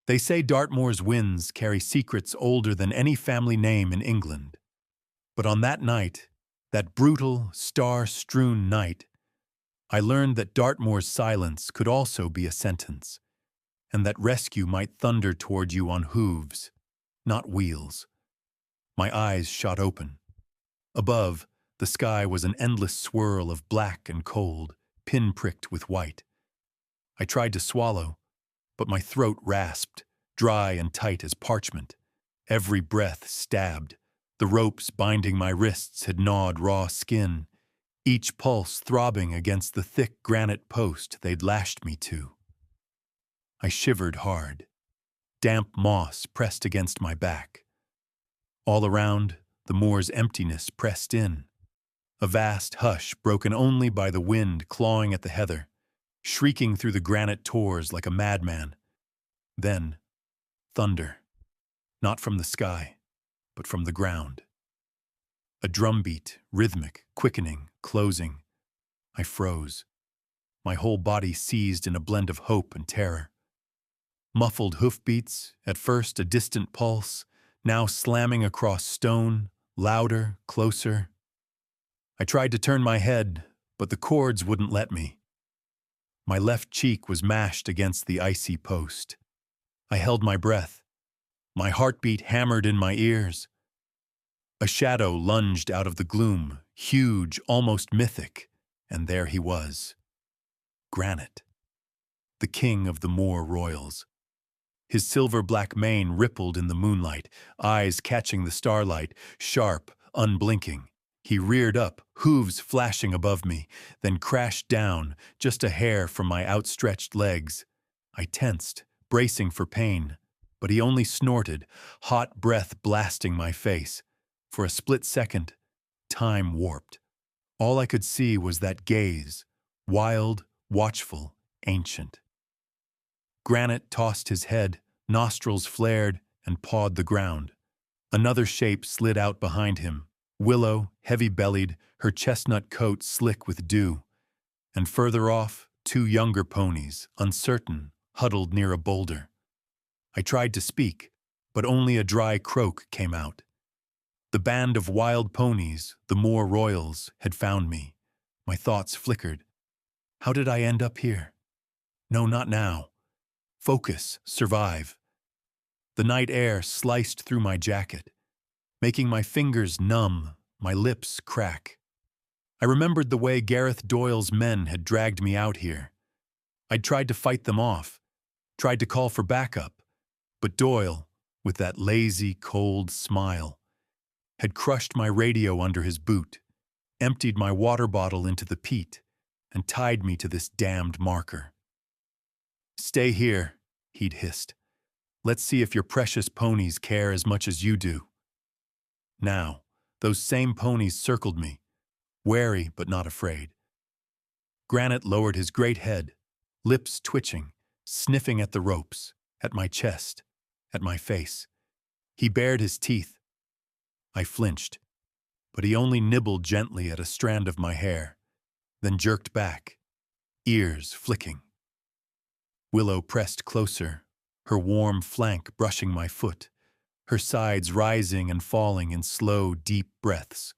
They say Dartmoor's winds carry secrets older than any family name in England. But on that night, that brutal, star-strewn night, I learned that Dartmoor's silence could also be a sentence, and that rescue might thunder toward you on hooves, not wheels. My eyes shot open. Above, the sky was an endless swirl of black and cold, pin-pricked with white. I tried to swallow, but my throat rasped, dry and tight as parchment. Every breath stabbed. The ropes binding my wrists had gnawed raw skin, each pulse throbbing against the thick granite post they'd lashed me to. I shivered hard. Damp moss pressed against my back. All around, the moor's emptiness pressed in. A vast hush broken only by the wind clawing at the heather, shrieking through the granite tors like a madman. Then, thunder. Not from the sky, but from the ground. A drumbeat, rhythmic, quickening, closing. I froze. My whole body seized in a blend of hope and terror. Muffled hoofbeats, at first a distant pulse, now slamming across stone, louder, closer. I tried to turn my head, but the cords wouldn't let me. My left cheek was mashed against the icy post. I held my breath. My heartbeat hammered in my ears. A shadow lunged out of the gloom, huge, almost mythic, and there he was. Granite, the king of the Moor Royals. His silver-black mane rippled in the moonlight, eyes catching the starlight, sharp, unblinking. He reared up, hooves flashing above me, then crashed down, just a hair from my outstretched legs. I tensed, bracing for pain, but he only snorted, hot breath blasting my face. For a split second, time warped. All I could see was that gaze, wild, watchful, ancient. Granite tossed his head, nostrils flared, and pawed the ground. Another shape slid out behind him, Willow, heavy-bellied, her chestnut coat slick with dew. And further off, two younger ponies, uncertain, huddled near a boulder. I tried to speak, but only a dry croak came out. The band of wild ponies, the Moor Royals, had found me. My thoughts flickered. How did I end up here? No, not now. Focus, survive. The night air sliced through my jacket, making my fingers numb, my lips crack. I remembered the way Gareth Doyle's men had dragged me out here. I'd tried to fight them off, tried to call for backup, but Doyle, with that lazy, cold smile, had crushed my radio under his boot, emptied my water bottle into the peat, and tied me to this damned marker. "Stay here," he'd hissed. "Let's see if your precious ponies care as much as you do." Now, those same ponies circled me, wary but not afraid. Granite lowered his great head, lips twitching, sniffing at the ropes, at my chest, at my face. He bared his teeth. I flinched, but he only nibbled gently at a strand of my hair, then jerked back, ears flicking. Willow pressed closer, her warm flank brushing my foot, her sides rising and falling in slow, deep breaths.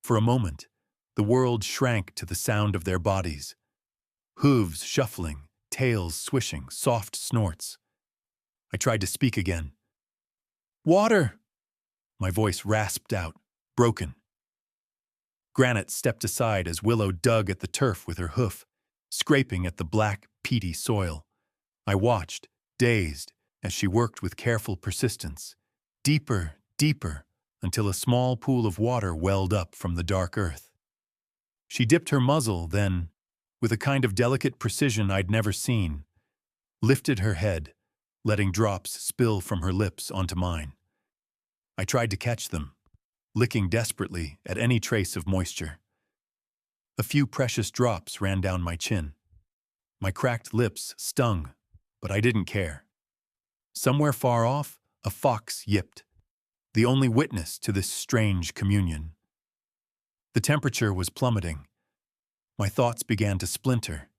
For a moment, the world shrank to the sound of their bodies. Hooves shuffling, tails swishing, soft snorts. I tried to speak again. "Water!" My voice rasped out, broken. Granite stepped aside as Willow dug at the turf with her hoof, scraping at the black, peaty soil. I watched, dazed, as she worked with careful persistence, deeper, deeper, until a small pool of water welled up from the dark earth. She dipped her muzzle, then, with a kind of delicate precision I'd never seen, lifted her head, letting drops spill from her lips onto mine. I tried to catch them, licking desperately at any trace of moisture. A few precious drops ran down my chin. My cracked lips stung, but I didn't care. Somewhere far off, a fox yipped, the only witness to this strange communion. The temperature was plummeting. My thoughts began to splinter.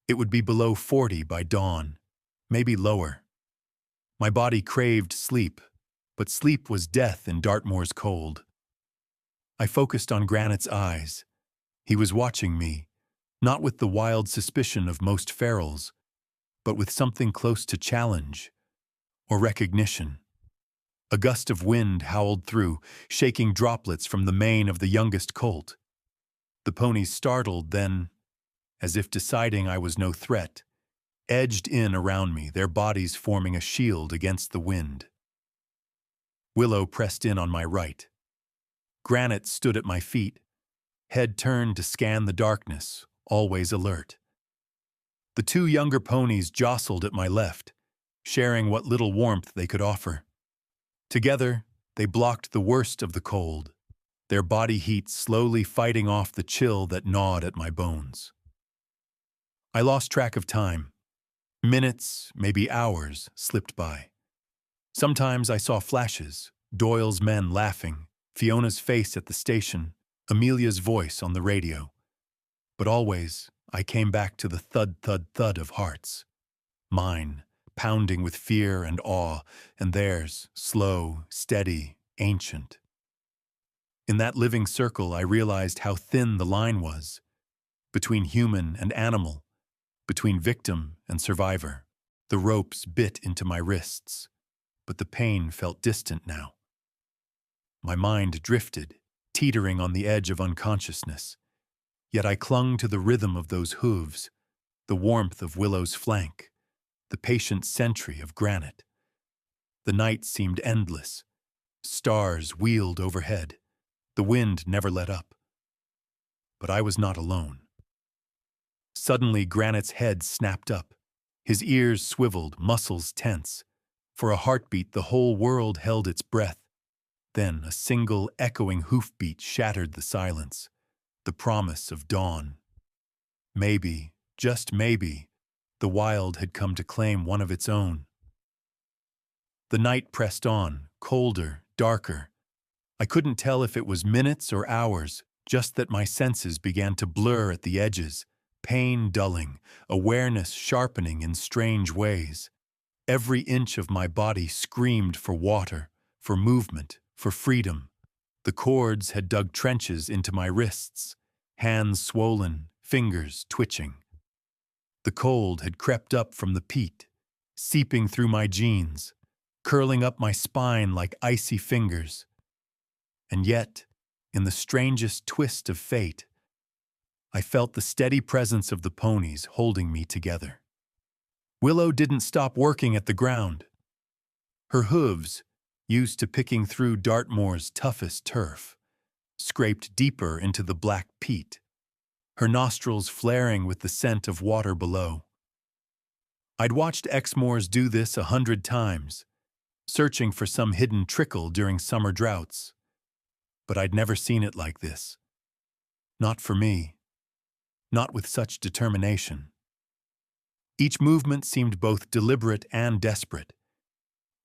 It would be below 40 by dawn, maybe lower. My body craved sleep, but sleep was death in Dartmoor's cold. I focused on Granite's eyes. He was watching me, not with the wild suspicion of most ferals, but with something close to challenge or recognition. A gust of wind howled through, shaking droplets from the mane of the youngest colt. The ponies startled, then, as if deciding I was no threat, edged in around me, their bodies forming a shield against the wind. Willow pressed in on my right. Granite stood at my feet, head turned to scan the darkness, always alert. The two younger ponies jostled at my left, sharing what little warmth they could offer. Together, they blocked the worst of the cold, their body heat slowly fighting off the chill that gnawed at my bones. I lost track of time. Minutes, maybe hours, slipped by. Sometimes I saw flashes, Doyle's men laughing, Fiona's face at the station, Amelia's voice on the radio. But always, I came back to the thud, thud, thud of hearts. Mine, pounding with fear and awe, and theirs, slow, steady, ancient. In that living circle, I realized how thin the line was, between human and animal, between victim and survivor. The ropes bit into my wrists, but the pain felt distant now. My mind drifted, teetering on the edge of unconsciousness. Yet I clung to the rhythm of those hooves, the warmth of Willow's flank, the patient sentry of Granite. The night seemed endless. Stars wheeled overhead. The wind never let up. But I was not alone. Suddenly, Granite's head snapped up. His ears swiveled, muscles tense. For a heartbeat, the whole world held its breath. Then a single echoing hoofbeat shattered the silence, the promise of dawn. Maybe, just maybe, the wild had come to claim one of its own. The night pressed on, colder, darker. I couldn't tell if it was minutes or hours, just that my senses began to blur at the edges, pain dulling, awareness sharpening in strange ways. Every inch of my body screamed for water, for movement, for freedom. The cords had dug trenches into my wrists, hands swollen, fingers twitching. The cold had crept up from the peat, seeping through my jeans, curling up my spine like icy fingers. And yet, in the strangest twist of fate, I felt the steady presence of the ponies holding me together. Willow didn't stop working at the ground. Her hooves, used to picking through Dartmoor's toughest turf, scraped deeper into the black peat, her nostrils flaring with the scent of water below. I'd watched Exmoors do this 100 times, searching for some hidden trickle during summer droughts. But I'd never seen it like this. Not for me. Not with such determination. Each movement seemed both deliberate and desperate,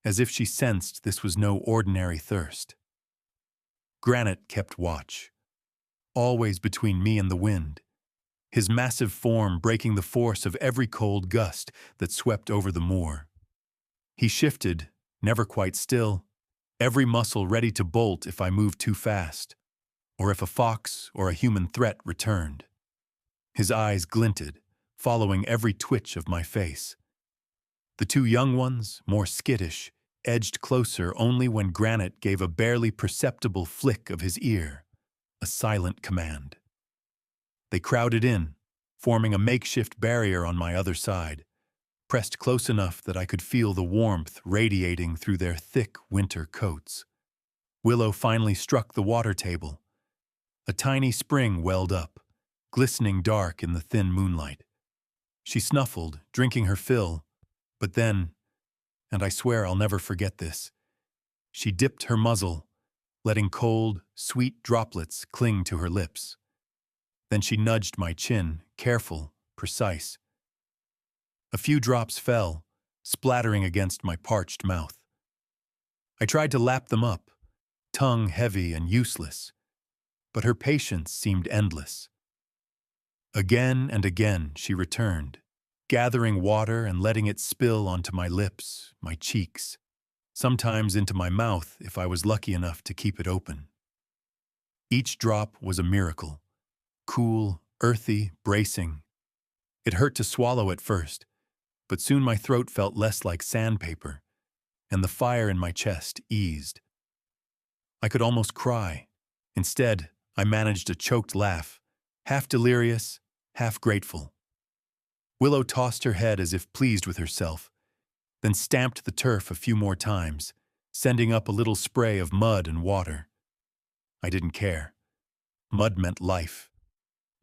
as if she sensed this was no ordinary thirst. Granite kept watch, always between me and the wind, his massive form breaking the force of every cold gust that swept over the moor. He shifted, never quite still, every muscle ready to bolt if I moved too fast, or if a fox or a human threat returned. His eyes glinted, following every twitch of my face. The two young ones, more skittish, edged closer only when Granite gave a barely perceptible flick of his ear, a silent command. They crowded in, forming a makeshift barrier on my other side, pressed close enough that I could feel the warmth radiating through their thick winter coats. Willow finally struck the water table. A tiny spring welled up, glistening dark in the thin moonlight. She snuffled, drinking her fill, but then, and I swear I'll never forget this, she dipped her muzzle, letting cold, sweet droplets cling to her lips. Then she nudged my chin, careful, precise. A few drops fell, splattering against my parched mouth. I tried to lap them up, tongue heavy and useless, but her patience seemed endless. Again and again she returned, gathering water and letting it spill onto my lips, my cheeks, sometimes into my mouth if I was lucky enough to keep it open. Each drop was a miracle, cool, earthy, bracing. It hurt to swallow at first, but soon my throat felt less like sandpaper, and the fire in my chest eased. I could almost cry. Instead, I managed a choked laugh, half delirious, half grateful. Willow tossed her head as if pleased with herself, then stamped the turf a few more times, sending up a little spray of mud and water. I didn't care. Mud meant life,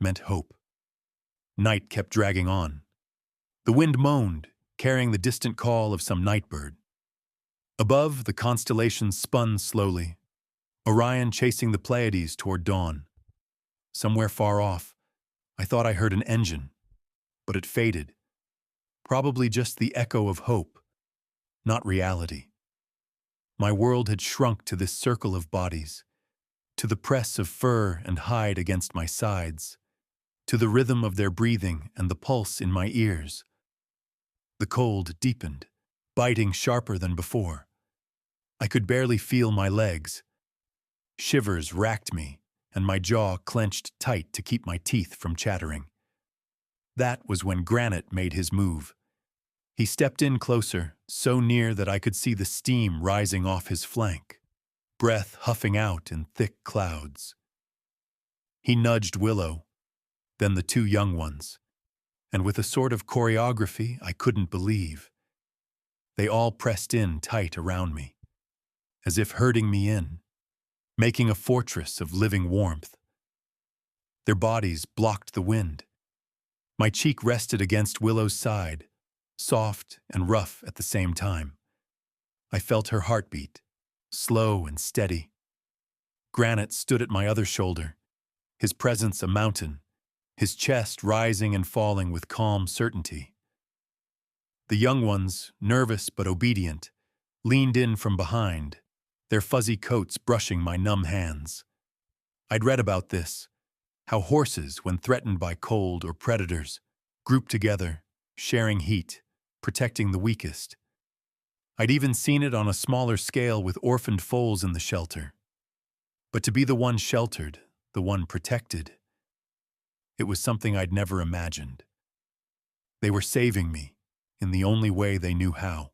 meant hope. Night kept dragging on. The wind moaned, carrying the distant call of some night bird. Above, the constellations spun slowly, Orion chasing the Pleiades toward dawn. Somewhere far off, I thought I heard an engine, but it faded. Probably just the echo of hope, not reality. My world had shrunk to this circle of bodies, to the press of fur and hide against my sides, to the rhythm of their breathing and the pulse in my ears. The cold deepened, biting sharper than before. I could barely feel my legs. Shivers racked me, and my jaw clenched tight to keep my teeth from chattering. That was when Granite made his move. He stepped in closer, so near that I could see the steam rising off his flank, breath huffing out in thick clouds. He nudged Willow, then the two young ones, and with a sort of choreography I couldn't believe. They all pressed in tight around me, as if herding me in, making a fortress of living warmth. Their bodies blocked the wind. My cheek rested against Willow's side, soft and rough at the same time. I felt her heartbeat, slow and steady. Granite stood at my other shoulder, his presence a mountain, his chest rising and falling with calm certainty. The young ones, nervous but obedient, leaned in from behind, their fuzzy coats brushing my numb hands. I'd read about this, how horses, when threatened by cold or predators, group together, sharing heat, protecting the weakest. I'd even seen it on a smaller scale with orphaned foals in the shelter. But to be the one sheltered, the one protected, it was something I'd never imagined. They were saving me in the only way they knew how.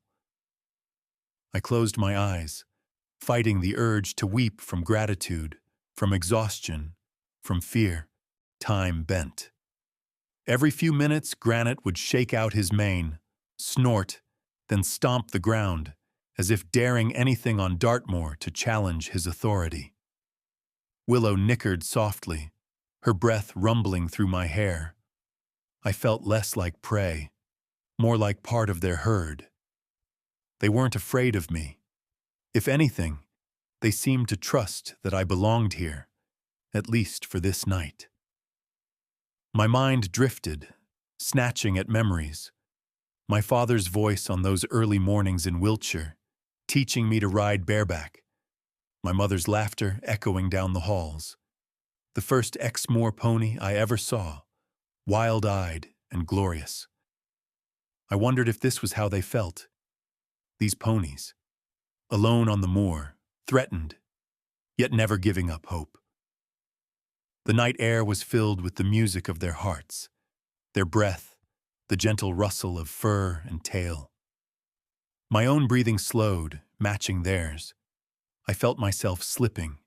I closed my eyes, fighting the urge to weep from gratitude, from exhaustion, from fear. Time bent. Every few minutes, Granite would shake out his mane, snort, then stomp the ground, as if daring anything on Dartmoor to challenge his authority. Willow nickered softly, her breath rumbling through my hair. I felt less like prey, more like part of their herd. They weren't afraid of me. If anything, they seemed to trust that I belonged here, at least for this night. My mind drifted, snatching at memories. My father's voice on those early mornings in Wiltshire, teaching me to ride bareback. My mother's laughter echoing down the halls. The first Exmoor pony I ever saw, wild-eyed and glorious. I wondered if this was how they felt. These ponies, alone on the moor, threatened, yet never giving up hope. The night air was filled with the music of their hearts, their breath, the gentle rustle of fur and tail. My own breathing slowed, matching theirs. I felt myself slipping,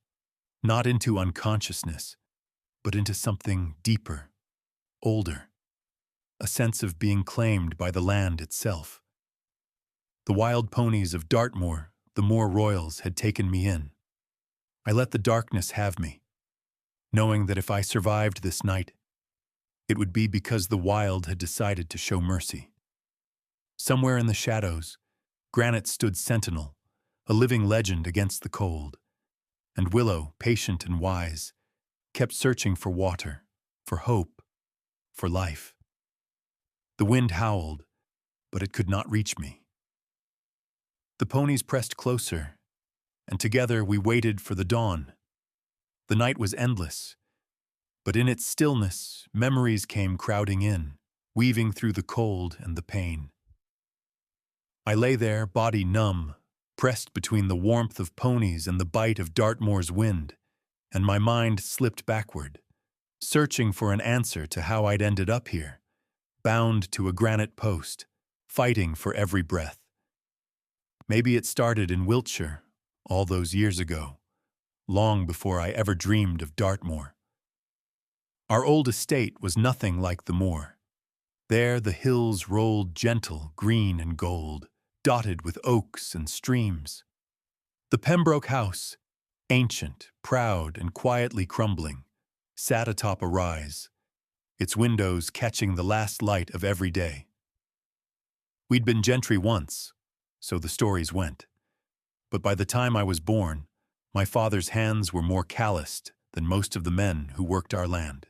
not into unconsciousness, but into something deeper, older, a sense of being claimed by the land itself. The wild ponies of Dartmoor, the Moor Royals, had taken me in. I let the darkness have me, knowing that if I survived this night, it would be because the wild had decided to show mercy. Somewhere in the shadows, Granite stood sentinel, a living legend against the cold, and Willow, patient and wise, kept searching for water, for hope, for life. The wind howled, but it could not reach me. The ponies pressed closer, and together we waited for the dawn. The night was endless, but in its stillness, memories came crowding in, weaving through the cold and the pain. I lay there, body numb, pressed between the warmth of ponies and the bite of Dartmoor's wind, and my mind slipped backward, searching for an answer to how I'd ended up here, bound to a granite post, fighting for every breath. Maybe it started in Wiltshire, all those years ago, long before I ever dreamed of Dartmoor. Our old estate was nothing like the moor. There the hills rolled gentle, green and gold, dotted with oaks and streams. The Pembroke house, ancient, proud, and quietly crumbling, sat atop a rise, its windows catching the last light of every day. We'd been gentry once, so the stories went. But by the time I was born, my father's hands were more calloused than most of the men who worked our land.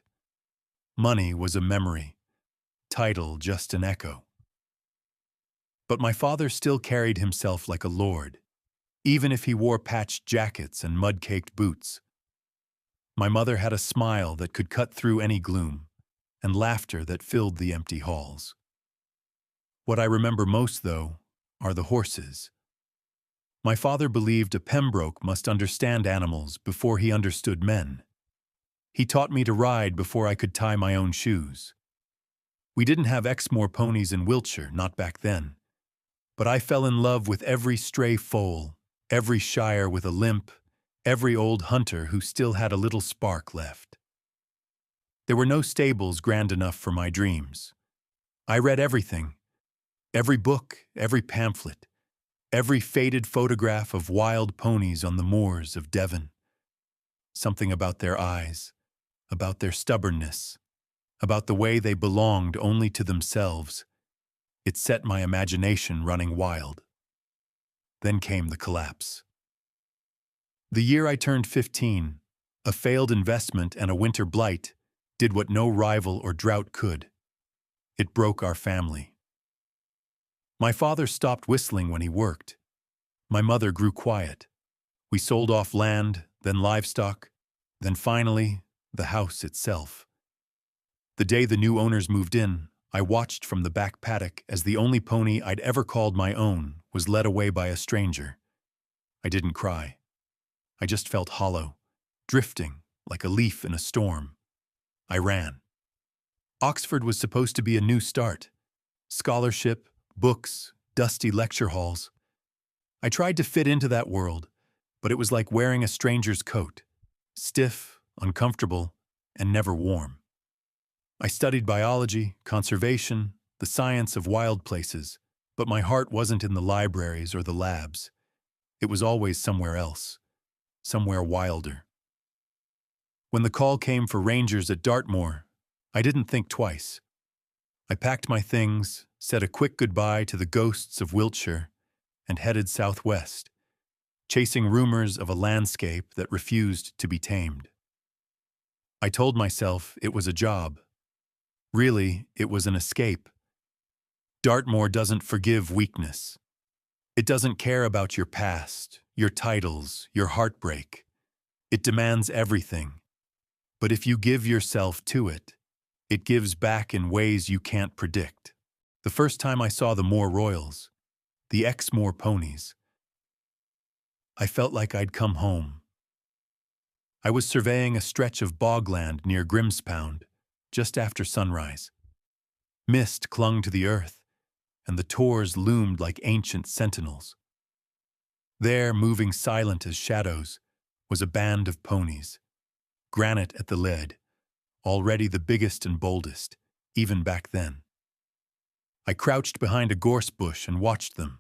Money was a memory, title just an echo. But my father still carried himself like a lord, even if he wore patched jackets and mud-caked boots. My mother had a smile that could cut through any gloom, and laughter that filled the empty halls. What I remember most, though, are the horses. My father believed a Pembroke must understand animals before he understood men. He taught me to ride before I could tie my own shoes. We didn't have Exmoor ponies in Wiltshire, not back then. But I fell in love with every stray foal, every shire with a limp, every old hunter who still had a little spark left. There were no stables grand enough for my dreams. I read everything, every book, every pamphlet, every faded photograph of wild ponies on the moors of Devon. Something about their eyes, about their stubbornness, about the way they belonged only to themselves. It set my imagination running wild. Then came the collapse. The year I turned 15, a failed investment and a winter blight did what no rival or drought could. It broke our family. My father stopped whistling when he worked. My mother grew quiet. We sold off land, then livestock, then finally, the house itself. The day the new owners moved in, I watched from the back paddock as the only pony I'd ever called my own was led away by a stranger. I didn't cry. I just felt hollow, drifting like a leaf in a storm. I ran. Oxford was supposed to be a new start. Scholarship, books, dusty lecture halls. I tried to fit into that world, but it was like wearing a stranger's coat, stiff, uncomfortable, and never warm. I studied biology, conservation, the science of wild places, but my heart wasn't in the libraries or the labs. It was always somewhere else, somewhere wilder. When the call came for rangers at Dartmoor, I didn't think twice. I packed my things, said a quick goodbye to the ghosts of Wiltshire, and headed southwest, chasing rumors of a landscape that refused to be tamed. I told myself it was a job. Really, it was an escape. Dartmoor doesn't forgive weakness. It doesn't care about your past, your titles, your heartbreak. It demands everything. But if you give yourself to it, it gives back in ways you can't predict. The first time I saw the Moor Royals, the Exmoor Ponies, I felt like I'd come home. I was surveying a stretch of bogland near Grimspound, just after sunrise. Mist clung to the earth, and the tors loomed like ancient sentinels. There, moving silent as shadows, was a band of ponies. Granite at the lead, already the biggest and boldest, even back then. I crouched behind a gorse bush and watched them.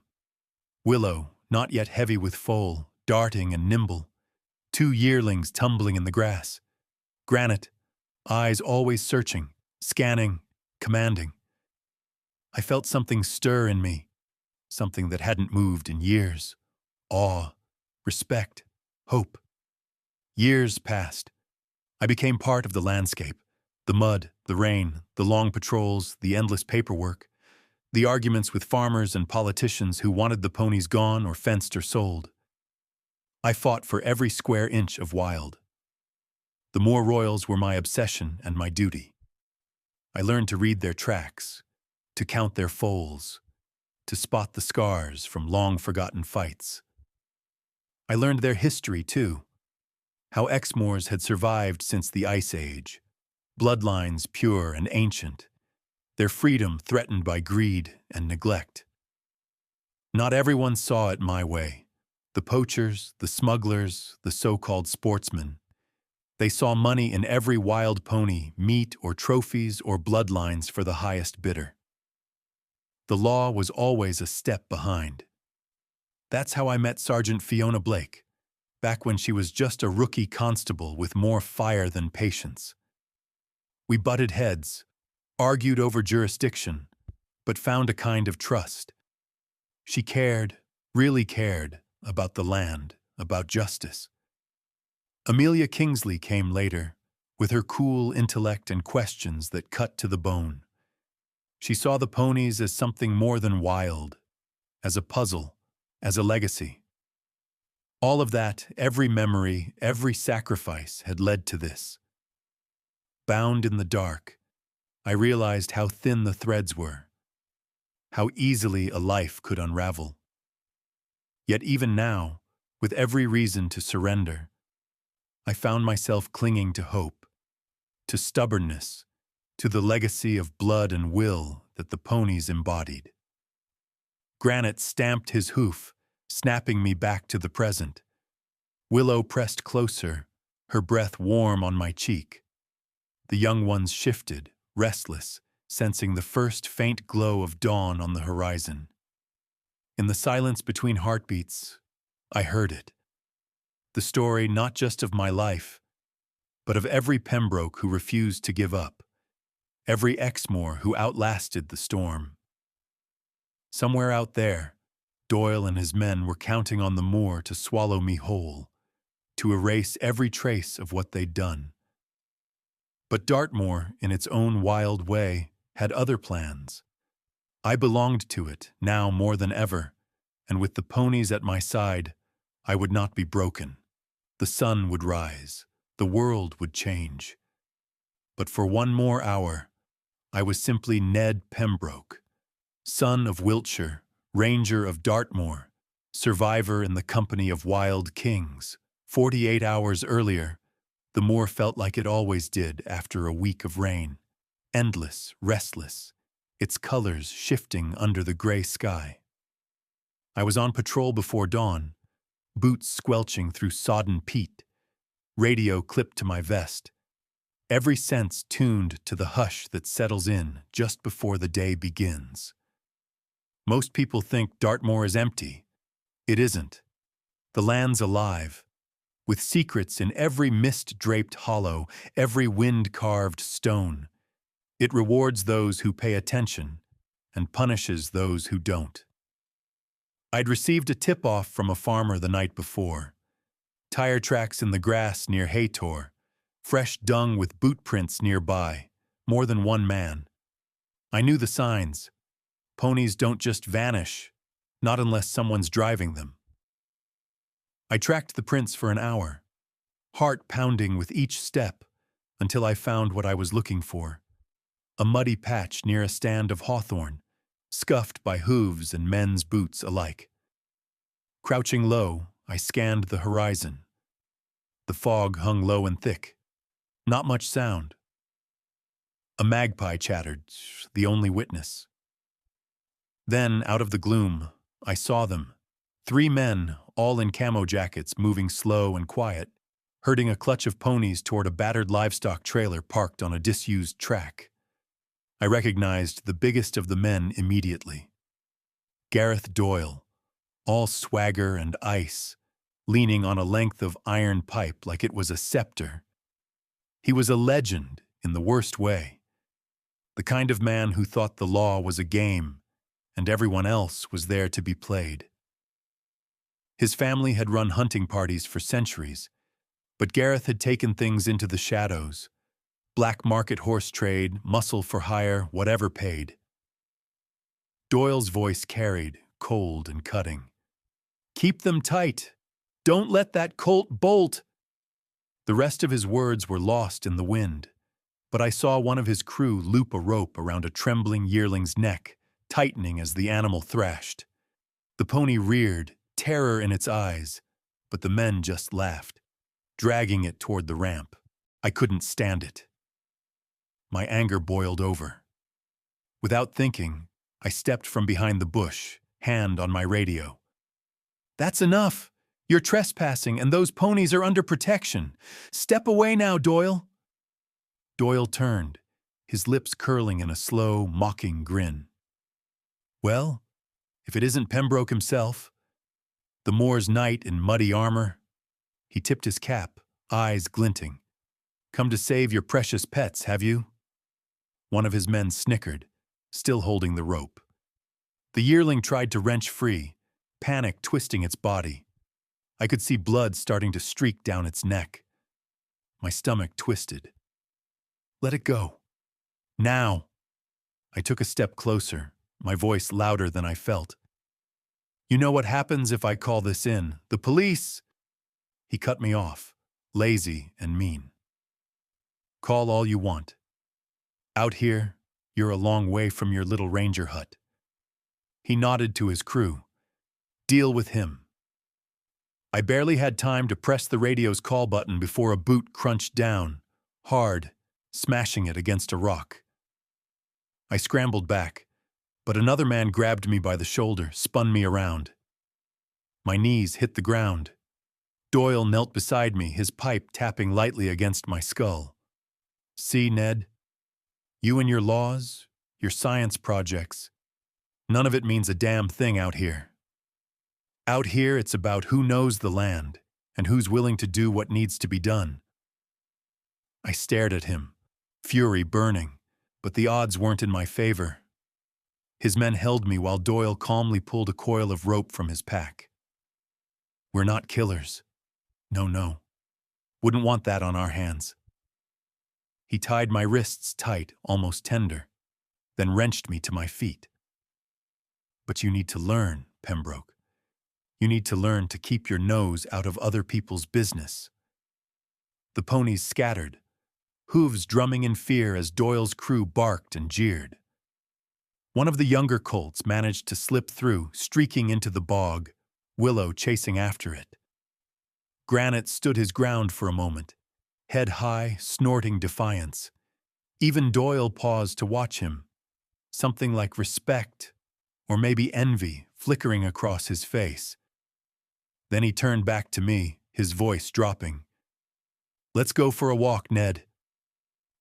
Willow, not yet heavy with foal, darting and nimble. 2 yearlings tumbling in the grass. Granite, eyes always searching, scanning, commanding. I felt something stir in me, something that hadn't moved in years. Awe, respect, hope. Years passed. I became part of the landscape. The mud, the rain, the long patrols, the endless paperwork, the arguments with farmers and politicians who wanted the ponies gone or fenced or sold. I fought for every square inch of wild. The Moor Royals were my obsession and my duty. I learned to read their tracks, to count their foals, to spot the scars from long-forgotten fights. I learned their history, too, how Exmoors had survived since the Ice Age, bloodlines pure and ancient, their freedom threatened by greed and neglect. Not everyone saw it my way. The poachers, the smugglers, the so-called sportsmen. They saw money in every wild pony, meat or trophies or bloodlines for the highest bidder. The law was always a step behind. That's how I met Sergeant Fiona Blake, back when she was just a rookie constable with more fire than patience. We butted heads, argued over jurisdiction, but found a kind of trust. She cared, really cared, about the land, about justice. Amelia Kingsley came later, with her cool intellect and questions that cut to the bone. She saw the ponies as something more than wild, as a puzzle, as a legacy. All of that, every memory, every sacrifice had led to this. Bound in the dark, I realized how thin the threads were, how easily a life could unravel. Yet even now, with every reason to surrender, I found myself clinging to hope, to stubbornness, to the legacy of blood and will that the ponies embodied. Granite stamped his hoof, snapping me back to the present. Willow pressed closer, her breath warm on my cheek. The young ones shifted, restless, sensing the first faint glow of dawn on the horizon. In the silence between heartbeats, I heard it. The story not just of my life, but of every Pembroke who refused to give up, every Exmoor who outlasted the storm. Somewhere out there, Doyle and his men were counting on the moor to swallow me whole, to erase every trace of what they'd done. But Dartmoor, in its own wild way, had other plans. I belonged to it, now more than ever, and with the ponies at my side, I would not be broken. The sun would rise, the world would change. But for one more hour, I was simply Ned Pembroke, son of Wiltshire, ranger of Dartmoor, survivor in the company of wild kings. 48 hours earlier, the moor felt like it always did after a week of rain, endless, restless, its colors shifting under the gray sky. I was on patrol before dawn, boots squelching through sodden peat, radio clipped to my vest, every sense tuned to the hush that settles in just before the day begins. Most people think Dartmoor is empty. It isn't. The land's alive, with secrets in every mist-draped hollow, every wind-carved stone. It rewards those who pay attention and punishes those who don't. I'd received a tip-off from a farmer the night before. Tire tracks in the grass near Haytor, fresh dung with boot prints nearby, more than one man. I knew the signs. Ponies don't just vanish, not unless someone's driving them. I tracked the prints for an hour, heart pounding with each step, until I found what I was looking for. A muddy patch near a stand of hawthorn, scuffed by hooves and men's boots alike. Crouching low, I scanned the horizon. The fog hung low and thick. Not much sound. A magpie chattered, the only witness. Then, out of the gloom, I saw them. 3 men, all in camo jackets, moving slow and quiet, herding a clutch of ponies toward a battered livestock trailer parked on a disused track. I recognized the biggest of the men immediately. Gareth Doyle, all swagger and ice, leaning on a length of iron pipe like it was a scepter. He was a legend in the worst way. The kind of man who thought the law was a game and everyone else was there to be played. His family had run hunting parties for centuries, but Gareth had taken things into the shadows. Black market horse trade, muscle for hire, whatever paid. Doyle's voice carried, cold and cutting. "Keep them tight. Don't let that colt bolt." The rest of his words were lost in the wind. but I saw one of his crew loop a rope around a trembling yearling's neck, tightening as the animal thrashed. The pony reared, terror in its eyes, but the men just laughed, dragging it toward the ramp. I couldn't stand it. My anger boiled over. Without thinking, I stepped from behind the bush, hand on my radio. "That's enough! You're trespassing, and those ponies are under protection. Step away now, Doyle." Doyle turned, his lips curling in a slow, mocking grin. "Well, if it isn't Pembroke himself, the Moor's knight in muddy armor." He tipped his cap, eyes glinting. "Come to save your precious pets, have you?" One of his men snickered, still holding the rope. The yearling tried to wrench free, panic twisting its body. I could see blood starting to streak down its neck. My stomach twisted. "Let it go. Now." I took a step closer, my voice louder than I felt. "You know what happens if I call this in? The police!" He cut me off, lazy and mean. "Call all you want. Out here, you're a long way from your little ranger hut." He nodded to his crew. "Deal with him." I barely had time to press the radio's call button before a boot crunched down, hard, smashing it against a rock. I scrambled back, but another man grabbed me by the shoulder, spun me around. My knees hit the ground. Doyle knelt beside me, his pipe tapping lightly against my skull. "See, Ned? You and your laws, your science projects, none of it means a damn thing out here. Out here, it's about who knows the land and who's willing to do what needs to be done." I stared at him, fury burning, but the odds weren't in my favor. His men held me while Doyle calmly pulled a coil of rope from his pack. "We're not killers. No. Wouldn't want that on our hands." He tied my wrists tight, almost tender, then wrenched me to my feet. "But you need to learn, Pembroke. You need to learn to keep your nose out of other people's business." The ponies scattered, hooves drumming in fear as Doyle's crew barked and jeered. One of the younger colts managed to slip through, streaking into the bog, Willow chasing after it. Granite stood his ground for a moment, head high, snorting defiance. Even Doyle paused to watch him, something like respect, or maybe envy, flickering across his face. Then he turned back to me, his voice dropping. "Let's go for a walk, Ned."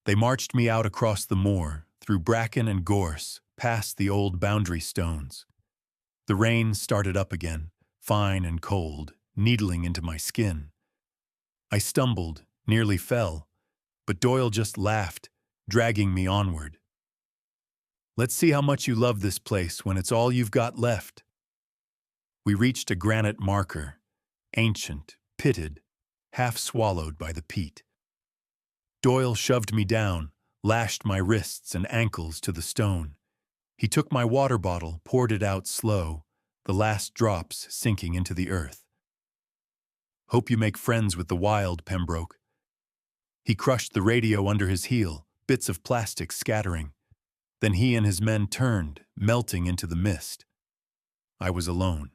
They marched me out across the moor, through bracken and gorse, past the old boundary stones. The rain started up again, fine and cold, needling into my skin. I stumbled, nearly fell, but Doyle just laughed, dragging me onward. "Let's see how much you love this place when it's all you've got left." We reached a granite marker, ancient, pitted, half swallowed by the peat. Doyle shoved me down, lashed my wrists and ankles to the stone. He took my water bottle, poured it out slow, the last drops sinking into the earth. "Hope you make friends with the wild, Pembroke." He crushed the radio under his heel, bits of plastic scattering. Then he and his men turned, melting into the mist. I was alone.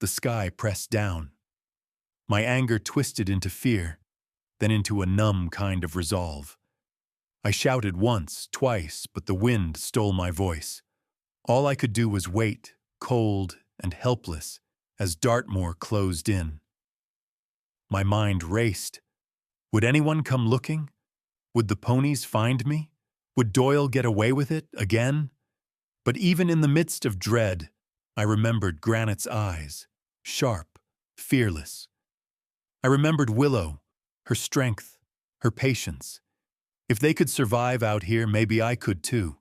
The sky pressed down. My anger twisted into fear, then into a numb kind of resolve. I shouted once, twice, but the wind stole my voice. All I could do was wait, cold and helpless, as Dartmoor closed in. My mind raced. Would anyone come looking? Would the ponies find me? Would Doyle get away with it again? But even in the midst of dread, I remembered Granite's eyes, sharp, fearless. I remembered Willow, her strength, her patience. If they could survive out here, maybe I could too.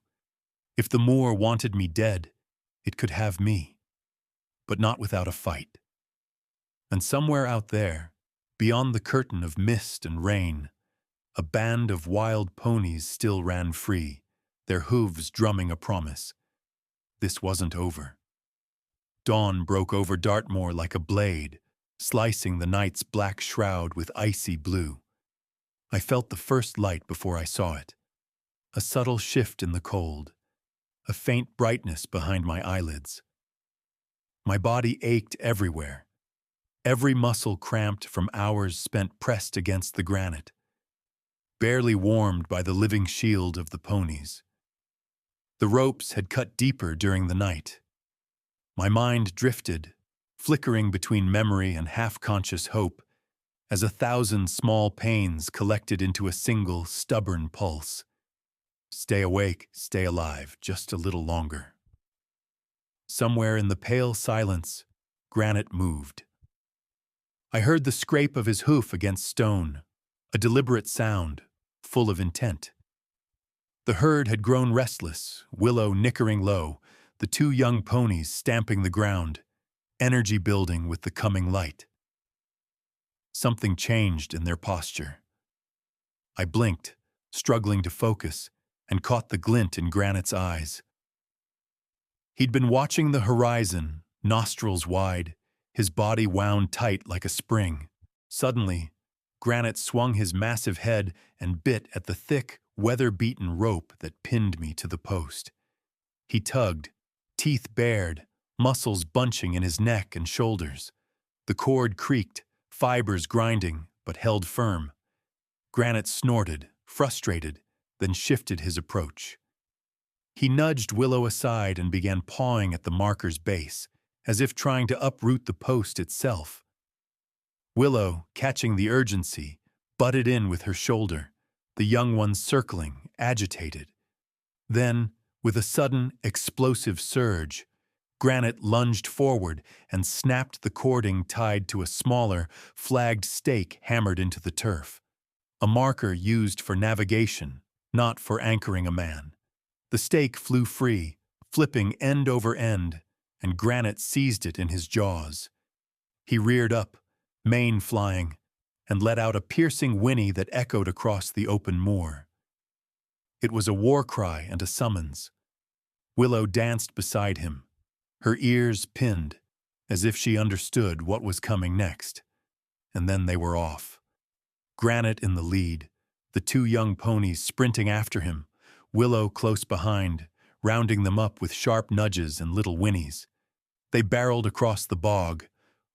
If the Moor wanted me dead, it could have me. But not without a fight. And somewhere out there, beyond the curtain of mist and rain, a band of wild ponies still ran free, their hooves drumming a promise. This wasn't over. Dawn broke over Dartmoor like a blade, slicing the night's black shroud with icy blue. I felt the first light before I saw it. A subtle shift in the cold, a faint brightness behind my eyelids. My body ached everywhere, every muscle cramped from hours spent pressed against the granite, barely warmed by the living shield of the ponies. The ropes had cut deeper during the night. My mind drifted, flickering between memory and half-conscious hope, as 1,000 small pains collected into a single, stubborn pulse. Stay awake, stay alive, just a little longer. Somewhere in the pale silence, Granite moved. I heard the scrape of his hoof against stone, a deliberate sound, full of intent. The herd had grown restless, Willow nickering low, the 2 young ponies stamping the ground, energy building with the coming light. Something changed in their posture. I blinked, struggling to focus, and caught the glint in Granite's eyes. He'd been watching the horizon, nostrils wide, his body wound tight like a spring. Suddenly, Granite swung his massive head and bit at the thick, weather-beaten rope that pinned me to the post. He tugged, teeth bared, muscles bunching in his neck and shoulders. The cord creaked, fibers grinding, but held firm. Granite snorted, frustrated, then shifted his approach. He nudged Willow aside and began pawing at the marker's base, as if trying to uproot the post itself. Willow, catching the urgency, butted in with her shoulder, the young one circling, agitated. Then, with a sudden, explosive surge, Granite lunged forward and snapped the cording tied to a smaller, flagged stake hammered into the turf, a marker used for navigation, not for anchoring a man. The stake flew free, flipping end over end, and Granite seized it in his jaws. He reared up, mane flying, and let out a piercing whinny that echoed across the open moor. It was a war cry and a summons. Willow danced beside him, her ears pinned, as if she understood what was coming next. And then they were off. Granite in the lead, the 2 young ponies sprinting after him, Willow close behind, rounding them up with sharp nudges and little whinnies. They barreled across the bog,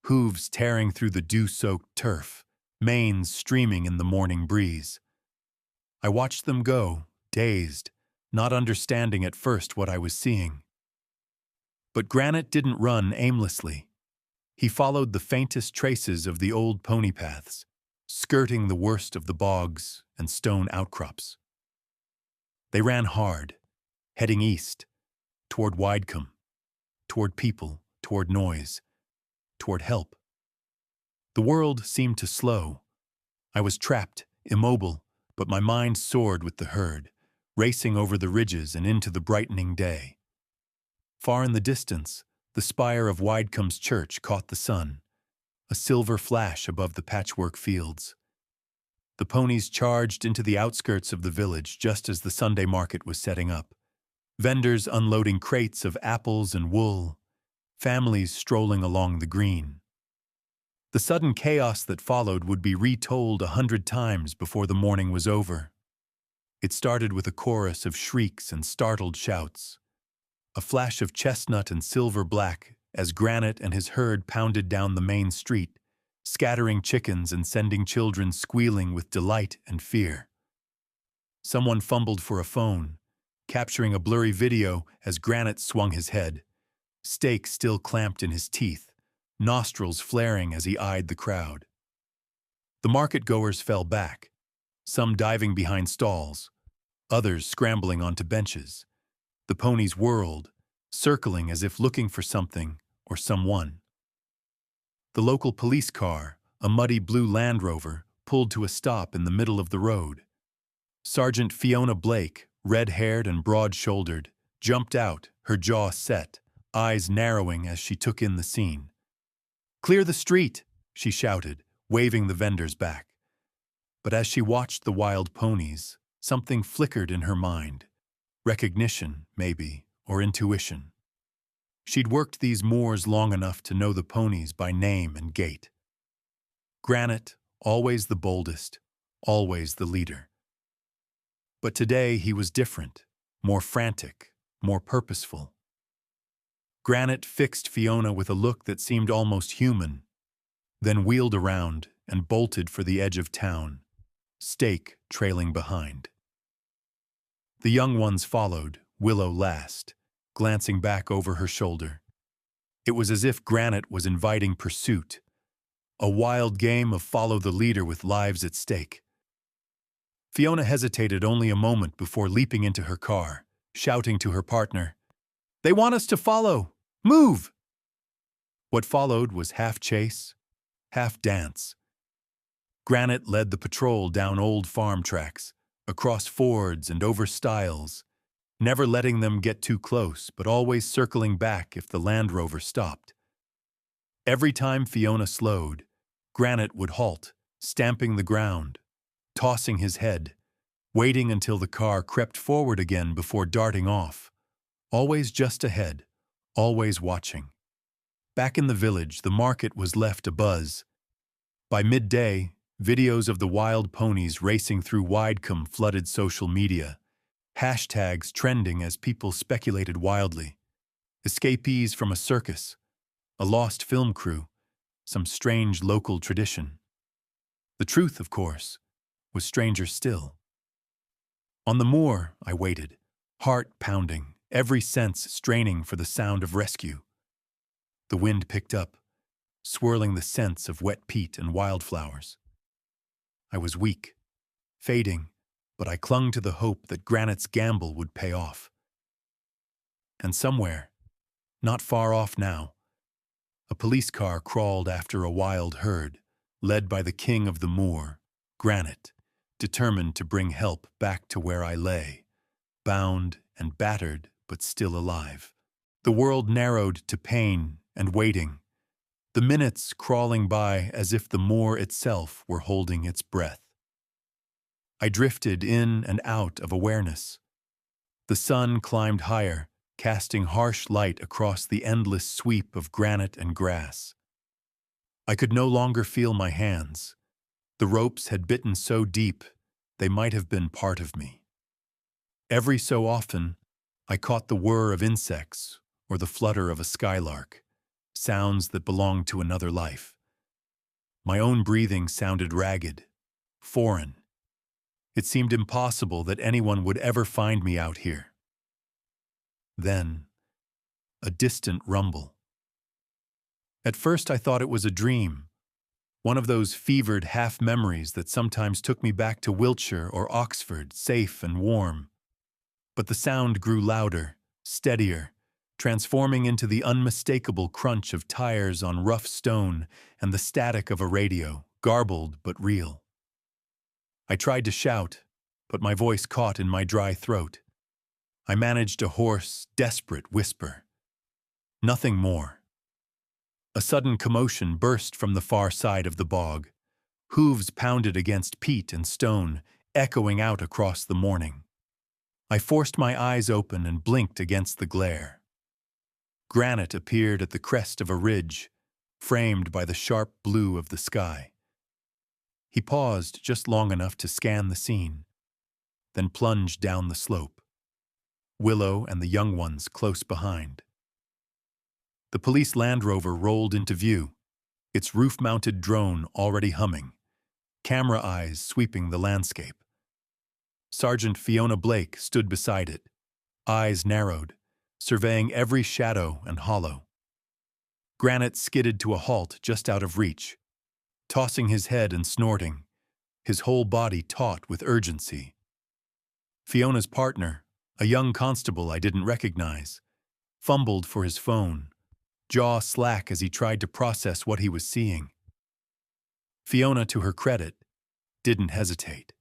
hooves tearing through the dew-soaked turf, manes streaming in the morning breeze. I watched them go, dazed, not understanding at first what I was seeing. But Granite didn't run aimlessly. He followed the faintest traces of the old pony paths, skirting the worst of the bogs and stone outcrops. They ran hard, heading east, toward Widecombe, toward people, toward noise, toward help. The world seemed to slow. I was trapped, immobile, but my mind soared with the herd, racing over the ridges and into the brightening day. Far in the distance, the spire of Widecombe's church caught the sun, a silver flash above the patchwork fields. The ponies charged into the outskirts of the village just as the Sunday market was setting up. Vendors unloading crates of apples and wool, families strolling along the green. The sudden chaos that followed would be retold 100 times before the morning was over. It started with a chorus of shrieks and startled shouts, a flash of chestnut and silver black as Granite and his herd pounded down the main street, scattering chickens and sending children squealing with delight and fear. Someone fumbled for a phone, capturing a blurry video as Granite swung his head, stake still clamped in his teeth, nostrils flaring as he eyed the crowd. The market-goers fell back, some diving behind stalls, others scrambling onto benches. The ponies whirled, circling as if looking for something or someone. The local police car, a muddy blue Land Rover, pulled to a stop in the middle of the road. Sergeant Fiona Blake, red-haired and broad-shouldered, jumped out, her jaw set, eyes narrowing as she took in the scene. "Clear the street!" she shouted, waving the vendors back. But as she watched the wild ponies, something flickered in her mind. Recognition, maybe, or intuition. She'd worked these moors long enough to know the ponies by name and gait. Granite, always the boldest, always the leader. But today he was different, more frantic, more purposeful. Granite fixed Fiona with a look that seemed almost human, then wheeled around and bolted for the edge of town, Stake trailing behind. The young ones followed, Willow last, glancing back over her shoulder. It was as if Granite was inviting pursuit, a wild game of follow the leader with lives at stake. Fiona hesitated only a moment before leaping into her car, shouting to her partner, "They want us to follow! Move!" What followed was half chase, half dance. Granite led the patrol down old farm tracks, across fords and over stiles, never letting them get too close, but always circling back if the Land Rover stopped. Every time Fiona slowed, Granite would halt, stamping the ground, tossing his head, waiting until the car crept forward again before darting off, always just ahead, always watching. Back in the village, the market was left abuzz. By midday, videos of the wild ponies racing through Widecombe flooded social media, hashtags trending as people speculated wildly. Escapees from a circus, a lost film crew, some strange local tradition. The truth, of course, was stranger still. On the moor, I waited, heart pounding, every sense straining for the sound of rescue. The wind picked up, swirling the scents of wet peat and wildflowers. I was weak, fading, but I clung to the hope that Granite's gamble would pay off. And somewhere, not far off now, a police car crawled after a wild herd, led by the king of the moor, Granite, determined to bring help back to where I lay, bound and battered but still alive. The world narrowed to pain and waiting, the minutes crawling by as if the moor itself were holding its breath. I drifted in and out of awareness. The sun climbed higher, casting harsh light across the endless sweep of granite and grass. I could no longer feel my hands. The ropes had bitten so deep, they might have been part of me. Every so often, I caught the whir of insects or the flutter of a skylark, sounds that belonged to another life. My own breathing sounded ragged, foreign. It seemed impossible that anyone would ever find me out here. Then, a distant rumble. At first I thought it was a dream, one of those fevered half-memories that sometimes took me back to Wiltshire or Oxford, safe and warm. But the sound grew louder, steadier, transforming into the unmistakable crunch of tires on rough stone and the static of a radio, garbled but real. I tried to shout, but my voice caught in my dry throat. I managed a hoarse, desperate whisper. Nothing more. A sudden commotion burst from the far side of the bog. Hooves pounded against peat and stone, echoing out across the morning. I forced my eyes open and blinked against the glare. Granite appeared at the crest of a ridge, framed by the sharp blue of the sky. He paused just long enough to scan the scene, then plunged down the slope, Willow and the young ones close behind. The police Land Rover rolled into view, its roof-mounted drone already humming, camera eyes sweeping the landscape. Sergeant Fiona Blake stood beside it, eyes narrowed, surveying every shadow and hollow. Granite skidded to a halt just out of reach, tossing his head and snorting, his whole body taut with urgency. Fiona's partner, a young constable I didn't recognize, fumbled for his phone, jaw slack as he tried to process what he was seeing. Fiona, to her credit, didn't hesitate.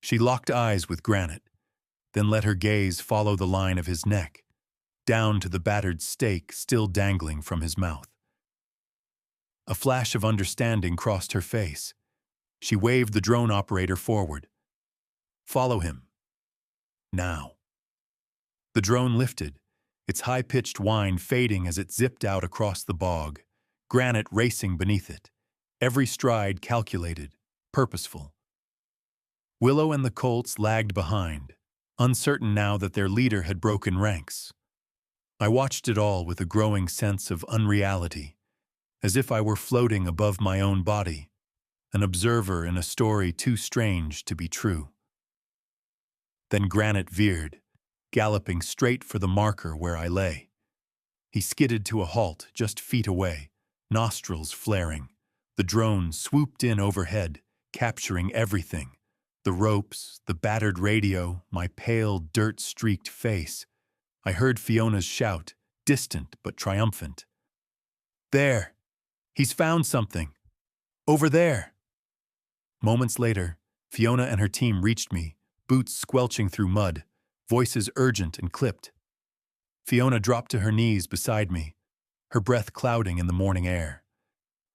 She locked eyes with Granite, then let her gaze follow the line of his neck, down to the battered stake still dangling from his mouth. A flash of understanding crossed her face. She waved the drone operator forward. "Follow him. Now." The drone lifted, its high-pitched whine fading as it zipped out across the bog, Granite racing beneath it, every stride calculated, purposeful. Willow and the colts lagged behind, uncertain now that their leader had broken ranks. I watched it all with a growing sense of unreality, as if I were floating above my own body, an observer in a story too strange to be true. Then Granite veered, galloping straight for the marker where I lay. He skidded to a halt just feet away, nostrils flaring. The drone swooped in overhead, capturing everything. The ropes, the battered radio, my pale, dirt-streaked face. I heard Fiona's shout, distant but triumphant. "There! He's found something! Over there!" Moments later, Fiona and her team reached me, boots squelching through mud, voices urgent and clipped. Fiona dropped to her knees beside me, her breath clouding in the morning air.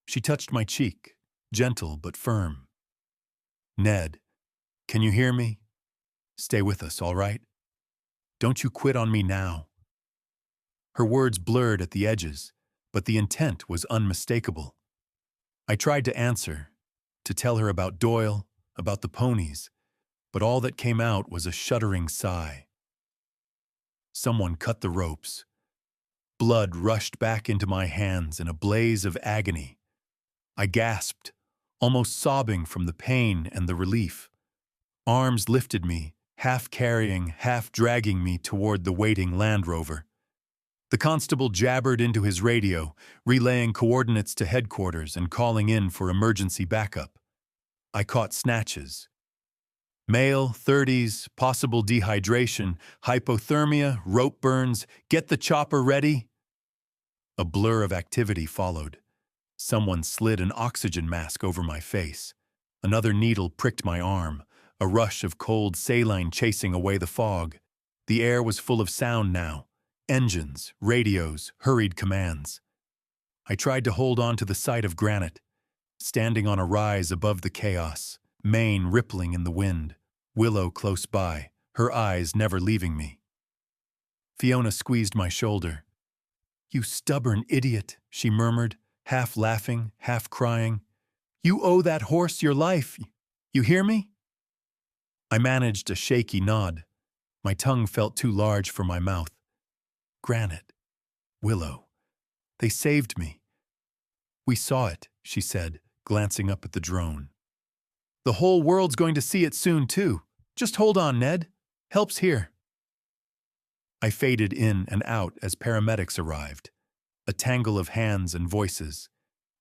She touched my cheek, gentle but firm. "Ned, can you hear me? Stay with us, all right? Don't you quit on me now." Her words blurred at the edges, but the intent was unmistakable. I tried to answer, to tell her about Doyle, about the ponies, but all that came out was a shuddering sigh. Someone cut the ropes. Blood rushed back into my hands in a blaze of agony. I gasped, almost sobbing from the pain and the relief. Arms lifted me, half carrying, half dragging me toward the waiting Land Rover. The constable jabbered into his radio, relaying coordinates to headquarters and calling in for emergency backup. I caught snatches. Male, 30s, possible dehydration, hypothermia, rope burns, get the chopper ready. A blur of activity followed. Someone slid an oxygen mask over my face. Another needle pricked my arm, a rush of cold saline chasing away the fog. The air was full of sound now. Engines, radios, hurried commands. I tried to hold on to the side of Granite, standing on a rise above the chaos, mane rippling in the wind, Willow close by, her eyes never leaving me. Fiona squeezed my shoulder. "You stubborn idiot," she murmured, half laughing, half crying. "You owe that horse your life. You hear me?" I managed a shaky nod. My tongue felt too large for my mouth. Granite, Willow, they saved me. "We saw it," she said, glancing up at the drone. "The whole world's going to see it soon, too. Just hold on, Ned. Help's here." I faded in and out as paramedics arrived, a tangle of hands and voices.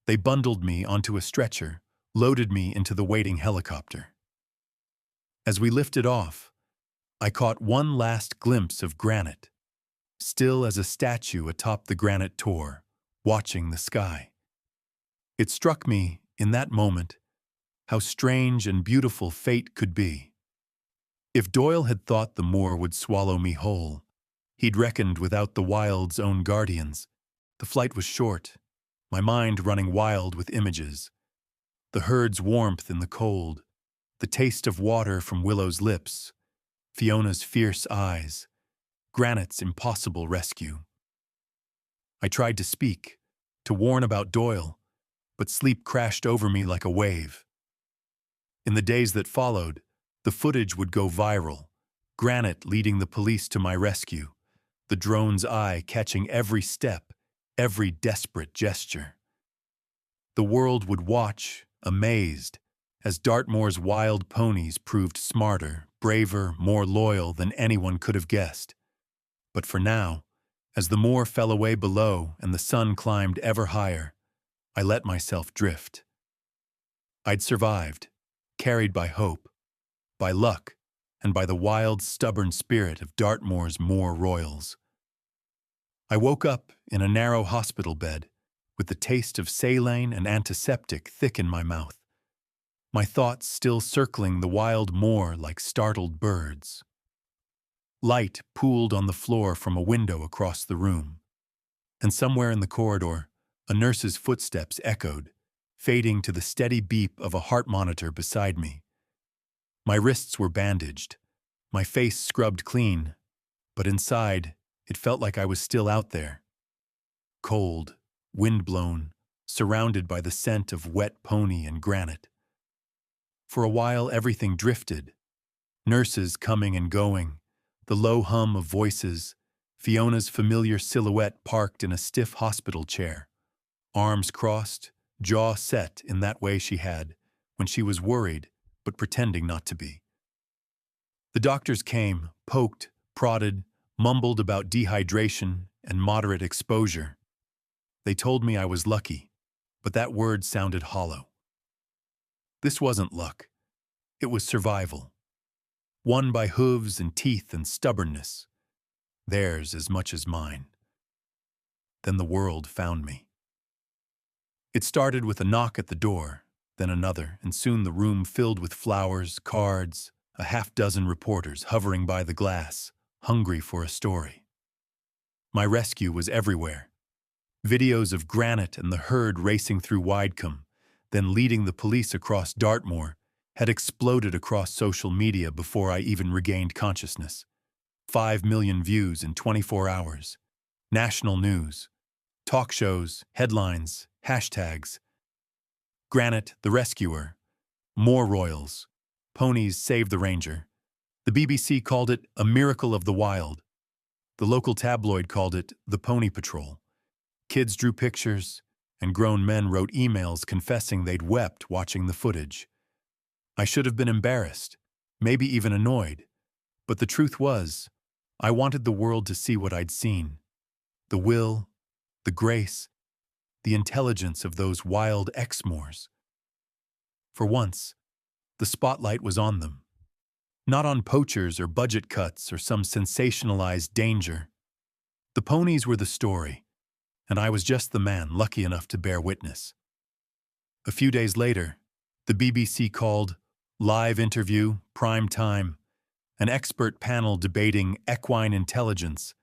They bundled me onto a stretcher, loaded me into the waiting helicopter. As we lifted off, I caught one last glimpse of Granite, still as a statue atop the granite tor, watching the sky. It struck me, in that moment, how strange and beautiful fate could be. If Doyle had thought the moor would swallow me whole, he'd reckoned without the wild's own guardians. The flight was short, my mind running wild with images. The herd's warmth in the cold, the taste of water from Willow's lips, Fiona's fierce eyes, Granite's impossible rescue. I tried to speak, to warn about Doyle, but sleep crashed over me like a wave. In the days that followed, the footage would go viral, Granite leading the police to my rescue, the drone's eye catching every step, every desperate gesture. The world would watch, amazed, as Dartmoor's wild ponies proved smarter, braver, more loyal than anyone could have guessed. But for now, as the moor fell away below and the sun climbed ever higher, I let myself drift. I'd survived, carried by hope, by luck, and by the wild, stubborn spirit of Dartmoor's Moor Royals. I woke up in a narrow hospital bed, with the taste of saline and antiseptic thick in my mouth, my thoughts still circling the wild moor like startled birds. Light pooled on the floor from a window across the room, and somewhere in the corridor, a nurse's footsteps echoed, fading to the steady beep of a heart monitor beside me. My wrists were bandaged, my face scrubbed clean, but inside, it felt like I was still out there. Cold, wind-blown, surrounded by the scent of wet pony and Granite. For a while, everything drifted, Nurses coming and going, the low hum of voices, Fiona's familiar silhouette parked in a stiff hospital chair, arms crossed, jaw set in that way she had when she was worried but pretending not to be. The doctors came, poked, prodded, mumbled about dehydration and moderate exposure. They told me I was lucky, but that word sounded hollow. This wasn't luck. It was survival. Won by hooves and teeth and stubbornness. Theirs as much as mine. Then the world found me. It started with a knock at the door, then another, and soon the room filled with flowers, cards, a half-dozen reporters hovering by the glass, hungry for a story. My rescue was everywhere. Videos of Granite and the herd racing through Widecombe, then leading the police across Dartmoor, had exploded across social media before I even regained consciousness. 5 million views in 24 hours. National news. Talk shows, headlines, hashtags. Granite, the rescuer. Moor Royals. Ponies save the ranger. The BBC called it a miracle of the wild. The local tabloid called it the Pony Patrol. Kids drew pictures, and grown men wrote emails confessing they'd wept watching the footage. I should have been embarrassed, maybe even annoyed, but the truth was, I wanted the world to see what I'd seen. The will, the grace, the intelligence of those wild Exmoors. For once, the spotlight was on them. Not on poachers or budget cuts or some sensationalized danger. The ponies were the story, and I was just the man lucky enough to bear witness. A few days later, the BBC called live interview, prime time, an expert panel debating equine intelligence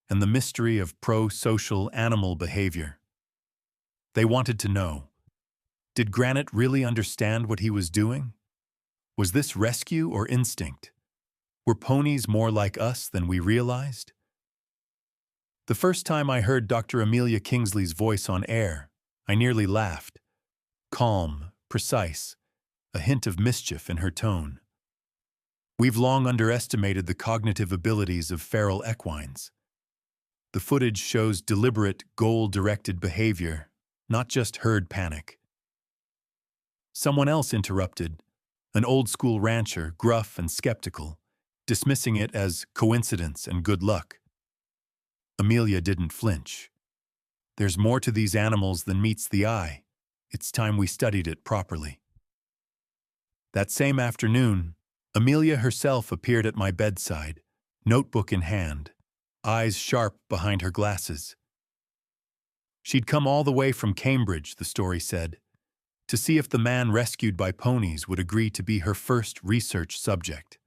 and the mystery of pro-social animal behavior. They wanted to know, did Granite really understand what he was doing? Was this rescue or instinct? Were ponies more like us than we realized? The first time I heard Dr. Amelia Kingsley's voice on air, I nearly laughed. Calm, precise, a hint of mischief in her tone. We've long underestimated the cognitive abilities of feral equines. The footage shows deliberate, goal-directed behavior, not just herd panic. Someone else interrupted, an old-school rancher, gruff and skeptical, dismissing it as coincidence and good luck. Amelia didn't flinch. There's more to these animals than meets the eye. It's time we studied it properly. That same afternoon, Amelia herself appeared at my bedside, notebook in hand, eyes sharp behind her glasses. She'd come all the way from Cambridge, the story said, to see if the man rescued by ponies would agree to be her first research subject.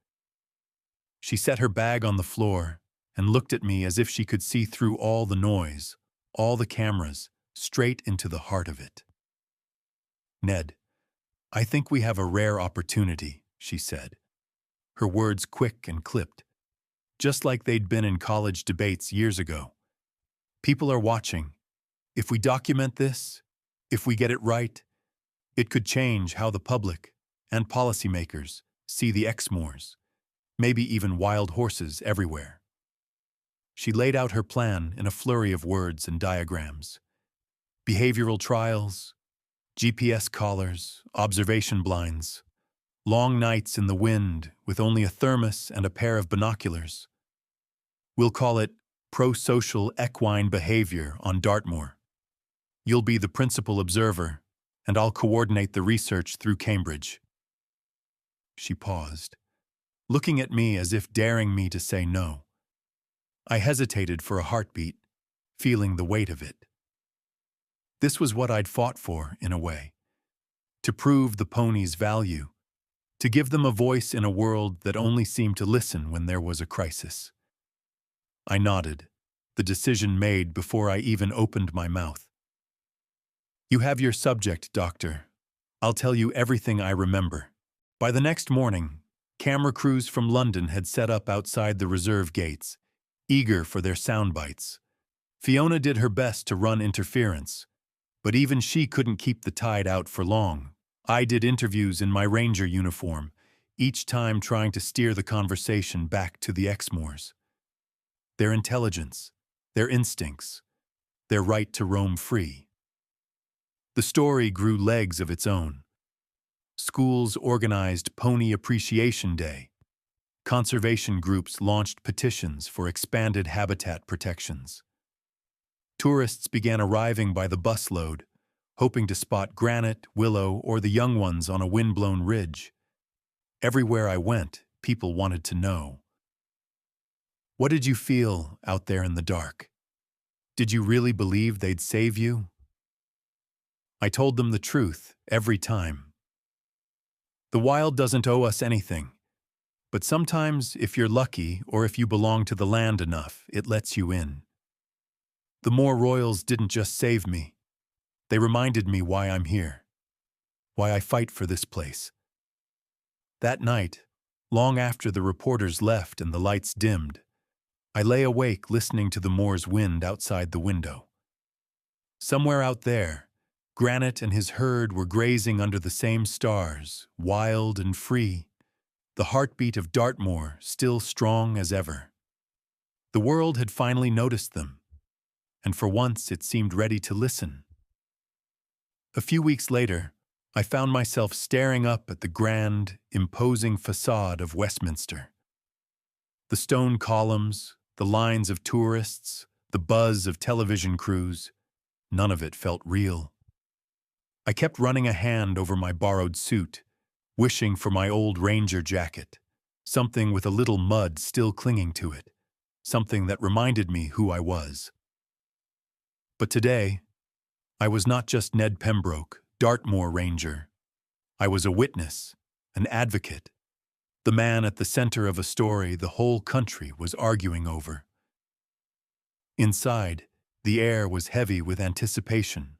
She set her bag on the floor and looked at me as if she could see through all the noise, all the cameras, straight into the heart of it. "Ned, I think we have a rare opportunity," she said, her words quick and clipped, just like they'd been in college debates years ago. "People are watching. If we document this, if we get it right, it could change how the public and policymakers see the Exmoors, maybe even wild horses everywhere." She laid out her plan in a flurry of words and diagrams. Behavioral trials, GPS collars, observation blinds, long nights in the wind with only a thermos and a pair of binoculars. We'll call it pro-social equine behavior on Dartmoor. You'll be the principal observer, and I'll coordinate the research through Cambridge. She paused, looking at me as if daring me to say no. I hesitated for a heartbeat, feeling the weight of it. This was what I'd fought for, in a way. To prove the ponies' value, to give them a voice in a world that only seemed to listen when there was a crisis. I nodded, the decision made before I even opened my mouth. "You have your subject, Doctor. I'll tell you everything I remember." By the next morning, camera crews from London had set up outside the reserve gates, eager for their sound bites. Fiona did her best to run interference, but even she couldn't keep the tide out for long. I did interviews in my ranger uniform, each time trying to steer the conversation back to the Exmoors. Their intelligence, their instincts, their right to roam free. The story grew legs of its own. Schools organized Pony Appreciation Day. Conservation groups launched petitions for expanded habitat protections. Tourists began arriving by the busload, hoping to spot Granite, Willow, or the young ones on a wind-blown ridge. Everywhere I went, people wanted to know. What did you feel out there in the dark? Did you really believe they'd save you? I told them the truth every time. The wild doesn't owe us anything, but sometimes if you're lucky or if you belong to the land enough, it lets you in. The Moor Royals didn't just save me. They reminded me why I'm here, why I fight for this place. That night, long after the reporters left and the lights dimmed, I lay awake listening to the moor's wind outside the window. Somewhere out there, Granite and his herd were grazing under the same stars, wild and free, the heartbeat of Dartmoor still strong as ever. The world had finally noticed them, and for once it seemed ready to listen. A few weeks later, I found myself staring up at the grand, imposing facade of Westminster. The stone columns, the lines of tourists, the buzz of television crews, none of it felt real. I kept running a hand over my borrowed suit, wishing for my old ranger jacket, something with a little mud still clinging to it, something that reminded me who I was. But today, I was not just Ned Pembroke, Dartmoor Ranger. I was a witness, an advocate, the man at the center of a story the whole country was arguing over. Inside, the air was heavy with anticipation.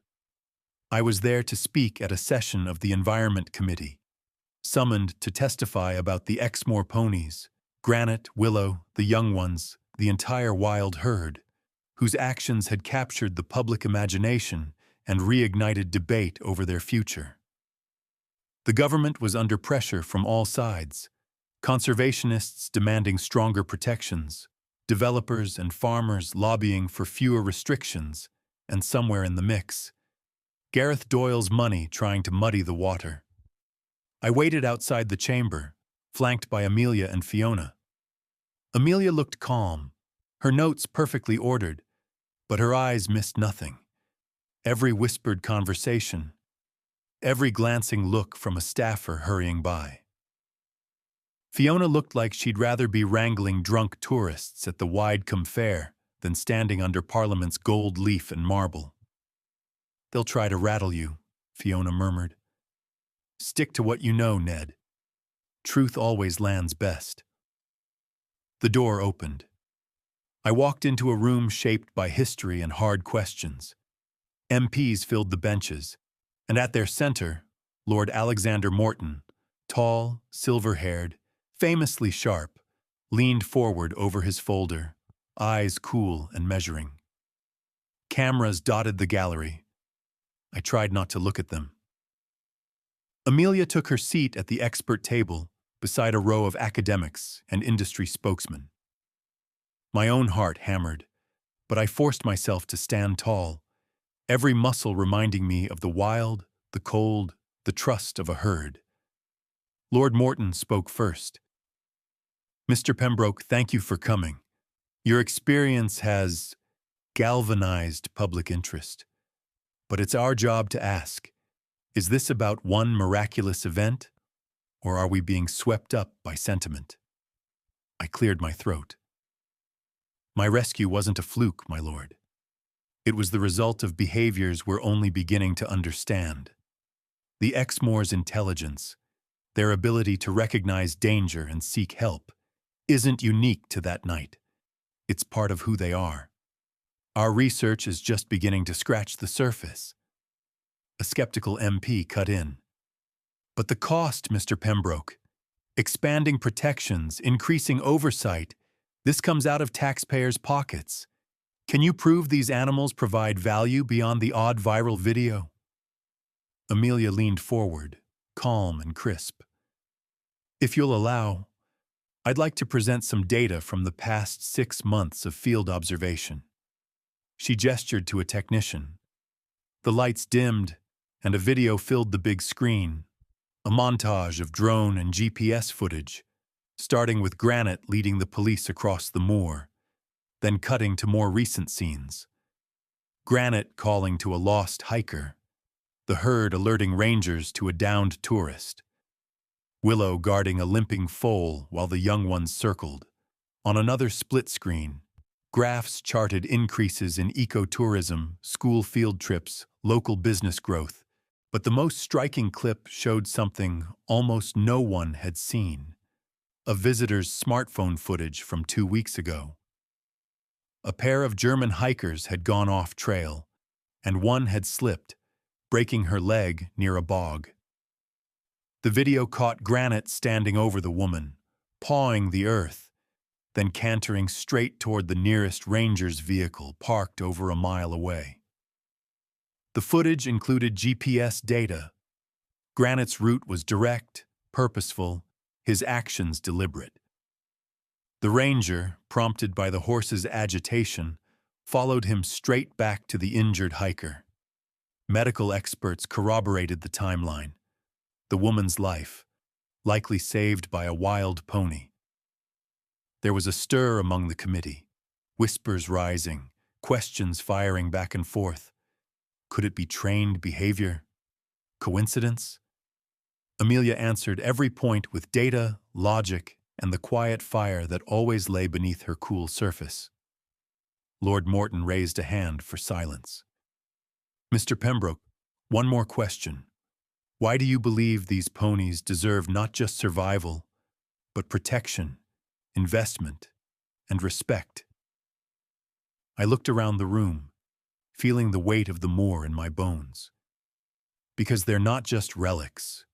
I was there to speak at a session of the Environment Committee, summoned to testify about the Exmoor Ponies, Granite, Willow, the young ones, the entire wild herd, whose actions had captured the public imagination and reignited debate over their future. The government was under pressure from all sides, conservationists demanding stronger protections, developers and farmers lobbying for fewer restrictions, and somewhere in the mix, Gareth Doyle's money trying to muddy the water. I waited outside the chamber, flanked by Amelia and Fiona. Amelia looked calm, her notes perfectly ordered, but her eyes missed nothing. Every whispered conversation, every glancing look from a staffer hurrying by. Fiona looked like she'd rather be wrangling drunk tourists at the Widecombe fair than standing under Parliament's gold leaf and marble. "They'll try to rattle you," Fiona murmured. "Stick to what you know, Ned. Truth always lands best." The door opened. I walked into a room shaped by history and hard questions. MPs filled the benches, and at their center, Lord Alexander Morton, tall, silver-haired, famously sharp, leaned forward over his folder, eyes cool and measuring. Cameras dotted the gallery. I tried not to look at them. Amelia took her seat at the expert table beside a row of academics and industry spokesmen. My own heart hammered, but I forced myself to stand tall, every muscle reminding me of the wild, the cold, the trust of a herd. Lord Morton spoke first. "Mr. Pembroke, thank you for coming. Your experience has galvanized public interest. But it's our job to ask, is this about one miraculous event, or are we being swept up by sentiment?" I cleared my throat. My rescue wasn't a fluke, my lord. It was the result of behaviors we're only beginning to understand. The Exmoor's intelligence, their ability to recognize danger and seek help, isn't unique to that night. It's part of who they are. Our research is just beginning to scratch the surface. A skeptical MP cut in. "But the cost, Mr. Pembroke. Expanding protections, increasing oversight, this comes out of taxpayers' pockets. Can you prove these animals provide value beyond the odd viral video?" Amelia leaned forward, calm and crisp. If you'll allow, I'd like to present some data from the past 6 months of field observation. She gestured to a technician. The lights dimmed, and a video filled the big screen, a montage of drone and GPS footage, starting with Granite leading the police across the moor, then cutting to more recent scenes. Granite calling to a lost hiker, the herd alerting rangers to a downed tourist. Willow guarding a limping foal while the young ones circled. On another split screen, graphs charted increases in ecotourism, school field trips, local business growth. But the most striking clip showed something almost no one had seen: a visitor's smartphone footage from 2 weeks ago. A pair of German hikers had gone off trail, and one had slipped, breaking her leg near a bog. The video caught Granite standing over the woman, pawing the earth, then cantering straight toward the nearest ranger's vehicle parked over a mile away. The footage included GPS data. Granite's route was direct, purposeful, his actions deliberate. The ranger, prompted by the horse's agitation, followed him straight back to the injured hiker. Medical experts corroborated the timeline. The woman's life, likely saved by a wild pony. There was a stir among the committee, whispers rising, questions firing back and forth. Could it be trained behavior? Coincidence? Amelia answered every point with data, logic, and the quiet fire that always lay beneath her cool surface. Lord Morton raised a hand for silence. Mr. Pembroke, one more question. Why do you believe these ponies deserve not just survival, but protection, investment, and respect? I looked around the room, feeling the weight of the moor in my bones. Because they're not just relics.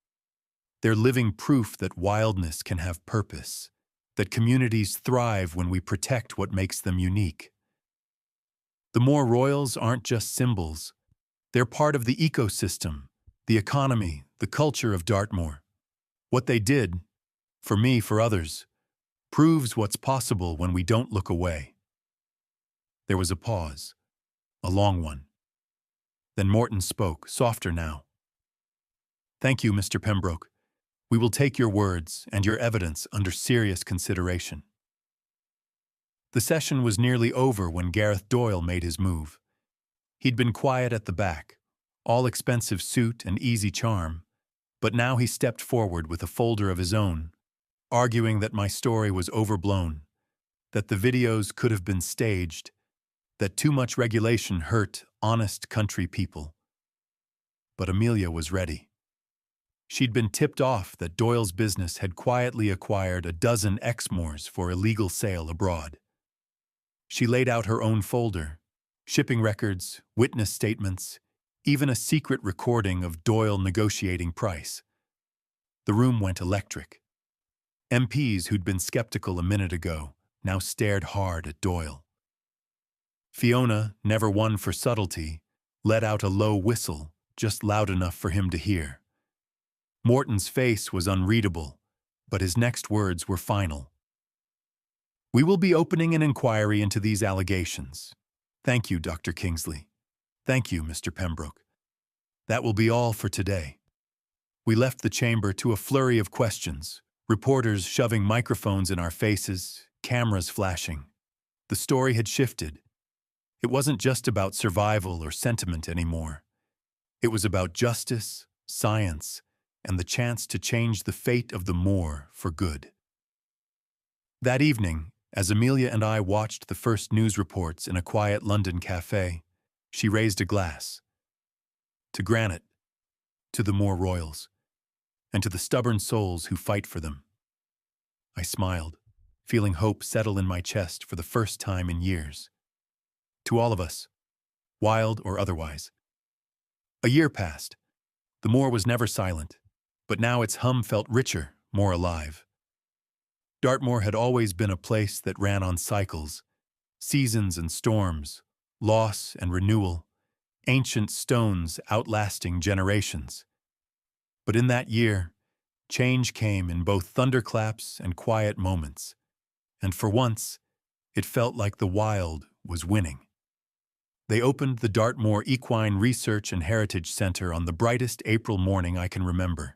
They're living proof that wildness can have purpose, that communities thrive when we protect what makes them unique. The Moor Royals aren't just symbols. They're part of the ecosystem, the economy, the culture of Dartmoor. What they did, for me, for others, proves what's possible when we don't look away. There was a pause, a long one. Then Morton spoke, softer now. Thank you, Mr. Pembroke. We will take your words and your evidence under serious consideration. The session was nearly over when Gareth Doyle made his move. He'd been quiet at the back, all expensive suit and easy charm, but now he stepped forward with a folder of his own, arguing that my story was overblown, that the videos could have been staged, that too much regulation hurt honest country people. But Amelia was ready. She'd been tipped off that Doyle's business had quietly acquired a dozen Exmoors for illegal sale abroad. She laid out her own folder, shipping records, witness statements, even a secret recording of Doyle negotiating price. The room went electric. MPs who'd been skeptical a minute ago now stared hard at Doyle. Fiona, never one for subtlety, let out a low whistle, just loud enough for him to hear. Morton's face was unreadable, but his next words were final. We will be opening an inquiry into these allegations. Thank you, Dr. Kingsley. Thank you, Mr. Pembroke. That will be all for today. We left the chamber to a flurry of questions, reporters shoving microphones in our faces, cameras flashing. The story had shifted. It wasn't just about survival or sentiment anymore. It was about justice, science, and the chance to change the fate of the moor for good. That evening, as Amelia and I watched the first news reports in a quiet London cafe, she raised a glass. To Granite, to the Moor Royals, and to the stubborn souls who fight for them. I smiled, feeling hope settle in my chest for the first time in years. To all of us, wild or otherwise. A year passed. The moor was never silent, but now its hum felt richer, more alive. Dartmoor had always been a place that ran on cycles, seasons and storms, loss and renewal, ancient stones outlasting generations. But in that year, change came in both thunderclaps and quiet moments, and for once, it felt like the wild was winning. They opened the Dartmoor Equine Research and Heritage Center on the brightest April morning I can remember.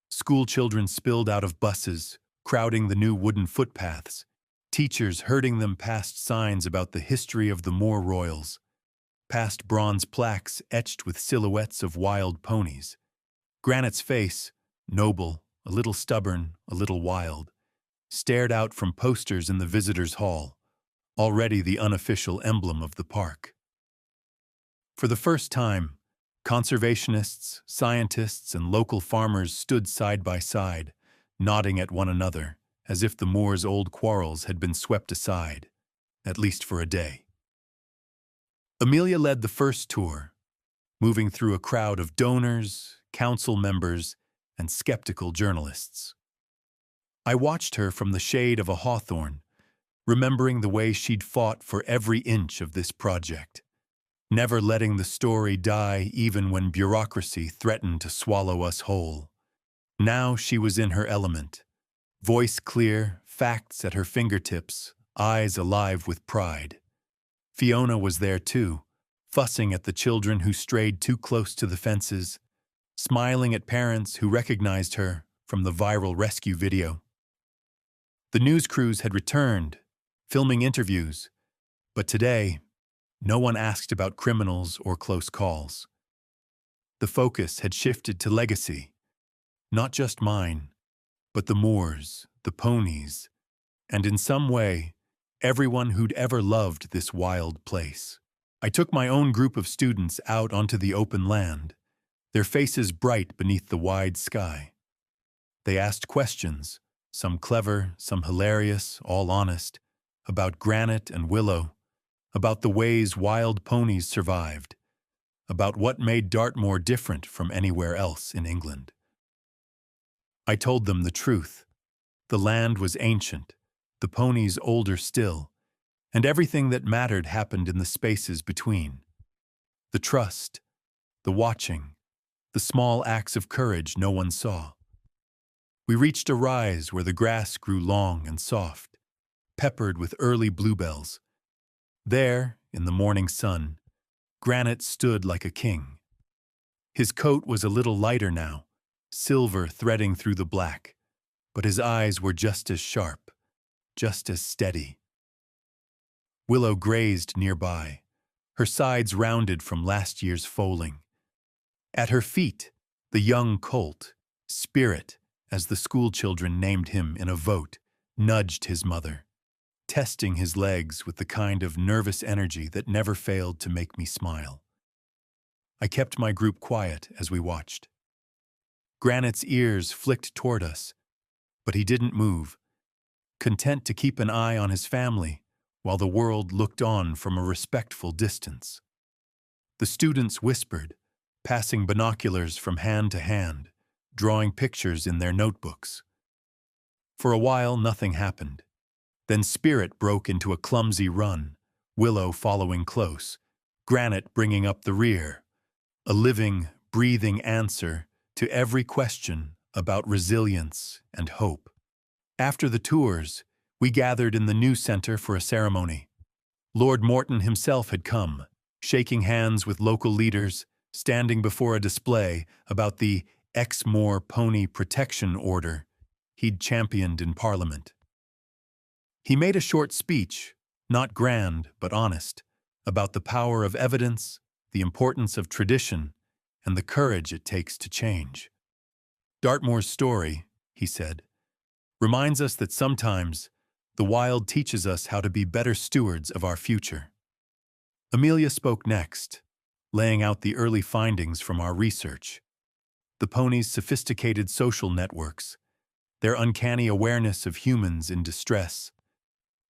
School children spilled out of buses, crowding the new wooden footpaths, teachers herding them past signs about the history of the Moor Royals, past bronze plaques etched with silhouettes of wild ponies. Granite's face, noble, a little stubborn, a little wild, stared out from posters in the visitors' hall, already the unofficial emblem of the park. For the first time, conservationists, scientists, and local farmers stood side by side, nodding at one another, as if the Moor's old quarrels had been swept aside, at least for a day. Amelia led the first tour, moving through a crowd of donors, council members, and skeptical journalists. I watched her from the shade of a hawthorn, remembering the way she'd fought for every inch of this project, never letting the story die even when bureaucracy threatened to swallow us whole. Now she was in her element, voice clear, facts at her fingertips, eyes alive with pride. Fiona was there too, fussing at the children who strayed too close to the fences, smiling at parents who recognized her from the viral rescue video. The news crews had returned, filming interviews, but today, no one asked about criminals or close calls. The focus had shifted to legacy, not just mine, but the Moors, the ponies, and in some way, everyone who'd ever loved this wild place. I took my own group of students out onto the open land, their faces bright beneath the wide sky. They asked questions, some clever, some hilarious, all honest, about Granite and Willow, about the ways wild ponies survived, about what made Dartmoor different from anywhere else in England. I told them the truth. The land was ancient, the ponies older still, and everything that mattered happened in the spaces between. The trust, the watching, the small acts of courage no one saw. We reached a rise where the grass grew long and soft, peppered with early bluebells. There, in the morning sun, Granite stood like a king. His coat was a little lighter now, silver threading through the black, but his eyes were just as sharp, just as steady. Willow grazed nearby, her sides rounded from last year's foaling. At her feet, the young colt, Spirit, as the schoolchildren named him in a vote, nudged his mother, testing his legs with the kind of nervous energy that never failed to make me smile. I kept my group quiet as we watched. Granite's ears flicked toward us, but he didn't move, content to keep an eye on his family while the world looked on from a respectful distance. The students whispered, passing binoculars from hand to hand, drawing pictures in their notebooks. For a while, nothing happened. Then Spirit broke into a clumsy run, Willow following close, Granite bringing up the rear, a living, breathing answer to every question about resilience and hope. After the tours, we gathered in the new center for a ceremony. Lord Morton himself had come, shaking hands with local leaders, standing before a display about the Exmoor Pony Protection Order he'd championed in Parliament. He made a short speech, not grand but honest, about the power of evidence, the importance of tradition, and the courage it takes to change. Dartmoor's story, he said, reminds us that sometimes the wild teaches us how to be better stewards of our future. Amelia spoke next, laying out the early findings from our research. The ponies' sophisticated social networks, their uncanny awareness of humans in distress,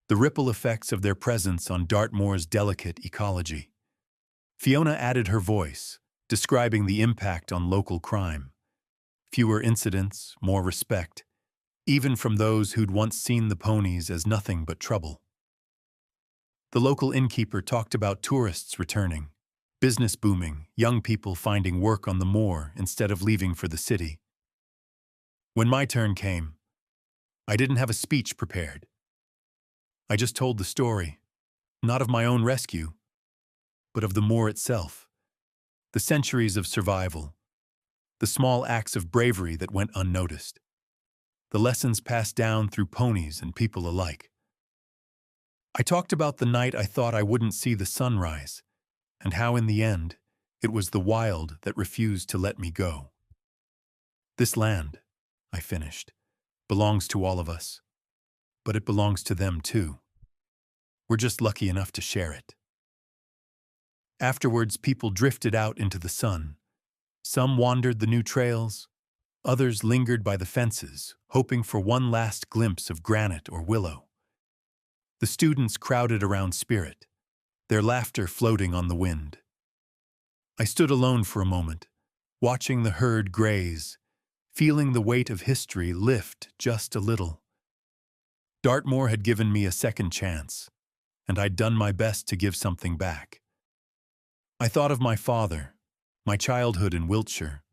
the ripple effects of their presence on Dartmoor's delicate ecology. Fiona added her voice, describing the impact on local crime. Fewer incidents, more respect, even from those who'd once seen the ponies as nothing but trouble. The local innkeeper talked about tourists returning, business booming, young people finding work on the moor instead of leaving for the city. When my turn came, I didn't have a speech prepared. I just told the story, not of my own rescue, but of the moor itself, the centuries of survival, the small acts of bravery that went unnoticed, the lessons passed down through ponies and people alike. I talked about the night I thought I wouldn't see the sunrise, and how in the end, it was the wild that refused to let me go. This land, I finished, belongs to all of us, but it belongs to them too. We're just lucky enough to share it. Afterwards, people drifted out into the sun. Some wandered the new trails, others lingered by the fences, hoping for one last glimpse of Granite or Willow. The students crowded around Spirit, their laughter floating on the wind. I stood alone for a moment, watching the herd graze, feeling the weight of history lift just a little. Dartmoor had given me a second chance, and I'd done my best to give something back. I thought of my father, my childhood in Wiltshire,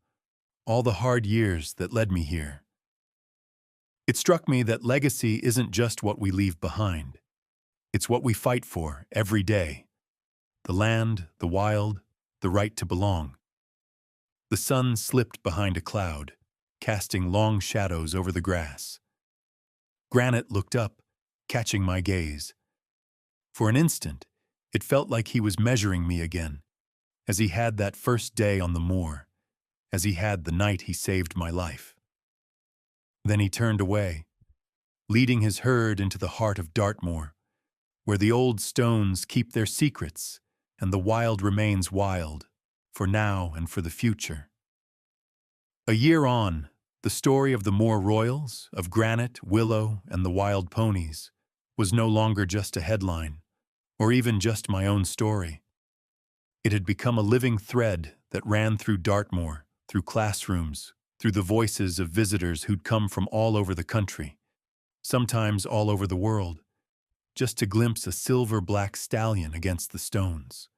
all the hard years that led me here. It struck me that legacy isn't just what we leave behind. It's what we fight for every day. The land, the wild, the right to belong. The sun slipped behind a cloud, casting long shadows over the grass. Granite looked up, catching my gaze. For an instant, it felt like he was measuring me again, as he had that first day on the moor, as he had the night he saved my life. Then he turned away, leading his herd into the heart of Dartmoor, where the old stones keep their secrets and the wild remains wild, for now and for the future. A year on, the story of the Moor Royals, of Granite, Willow, and the wild ponies was no longer just a headline, or even just my own story. It had become a living thread that ran through Dartmoor, through classrooms, through the voices of visitors who'd come from all over the country, sometimes all over the world, just to glimpse a silver-black stallion against the stones.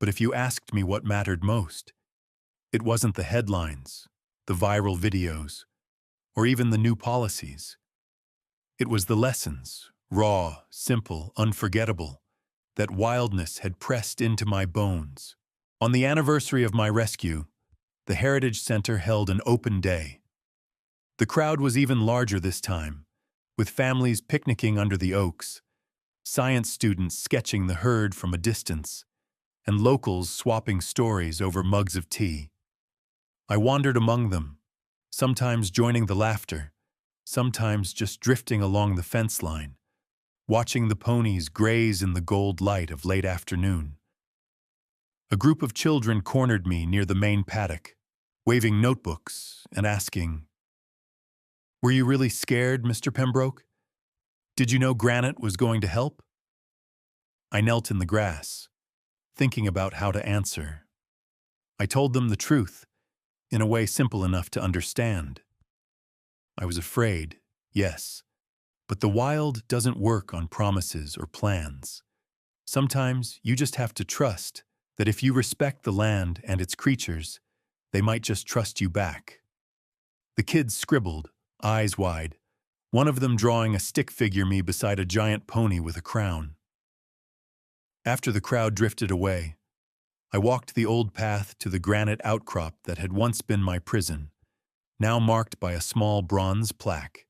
But if you asked me what mattered most, it wasn't the headlines, the viral videos, or even the new policies. It was the lessons, raw, simple, unforgettable, that wildness had pressed into my bones. On the anniversary of my rescue, the Heritage Center held an open day. The crowd was even larger this time, with families picnicking under the oaks, science students sketching the herd from a distance, and locals swapping stories over mugs of tea. I wandered among them, sometimes joining the laughter, sometimes just drifting along the fence line, watching the ponies graze in the gold light of late afternoon. A group of children cornered me near the main paddock, waving notebooks and asking, "Were you really scared, Mr. Pembroke? Did you know Granite was going to help?" I knelt in the grass, thinking about how to answer. I told them the truth, in a way simple enough to understand. I was afraid, yes, but the wild doesn't work on promises or plans. Sometimes you just have to trust that if you respect the land and its creatures, they might just trust you back. The kids scribbled, eyes wide, one of them drawing a stick figure me beside a giant pony with a crown. After the crowd drifted away, I walked the old path to the granite outcrop that had once been my prison, now marked by a small bronze plaque.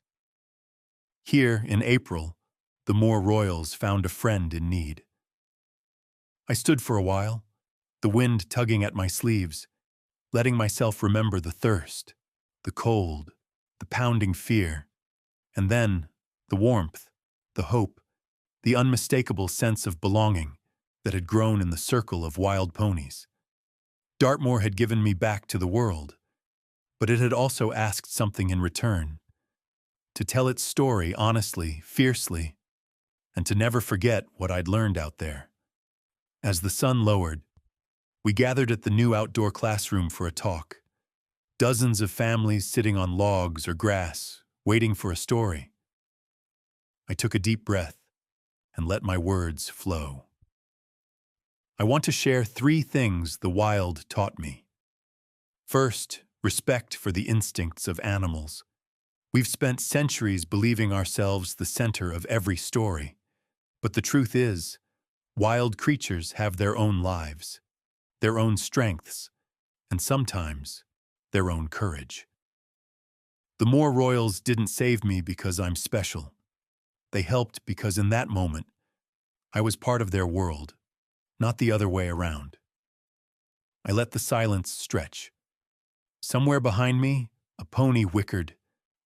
Here, in April, the Moor Royals found a friend in need. I stood for a while, the wind tugging at my sleeves, letting myself remember the thirst, the cold, the pounding fear, and then the warmth, the hope, the unmistakable sense of belonging that had grown in the circle of wild ponies. Dartmoor had given me back to the world, but it had also asked something in return: to tell its story honestly, fiercely, and to never forget what I'd learned out there. As the sun lowered, we gathered at the new outdoor classroom for a talk. Dozens of families sitting on logs or grass, waiting for a story. I took a deep breath and let my words flow. I want to share 3 things the wild taught me. First, respect for the instincts of animals. We've spent centuries believing ourselves the center of every story. But the truth is, wild creatures have their own lives, their own strengths, and sometimes their own courage. The Moor Royals didn't save me because I'm special. They helped because in that moment, I was part of their world, not the other way around. I let the silence stretch. Somewhere behind me, a pony whickered,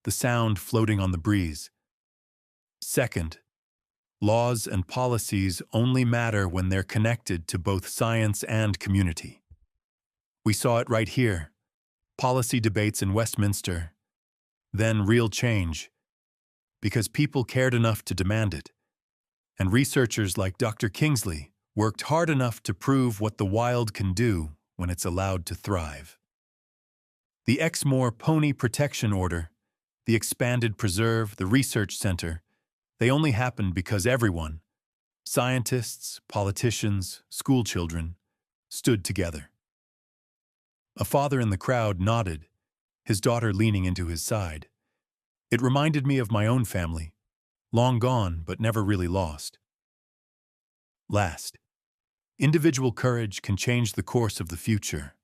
the sound floating on the breeze. Second, laws and policies only matter when they're connected to both science and community. We saw it right here. Policy debates in Westminster, then real change, because people cared enough to demand it. And researchers like Dr. Kingsley worked hard enough to prove what the wild can do when it's allowed to thrive. The Exmoor Pony Protection Order, the expanded preserve, the research center, they only happened because everyone, scientists, politicians, schoolchildren, stood together. A father in the crowd nodded, his daughter leaning into his side. It reminded me of my own family, long gone but never really lost. Last, individual courage can change the course of the future,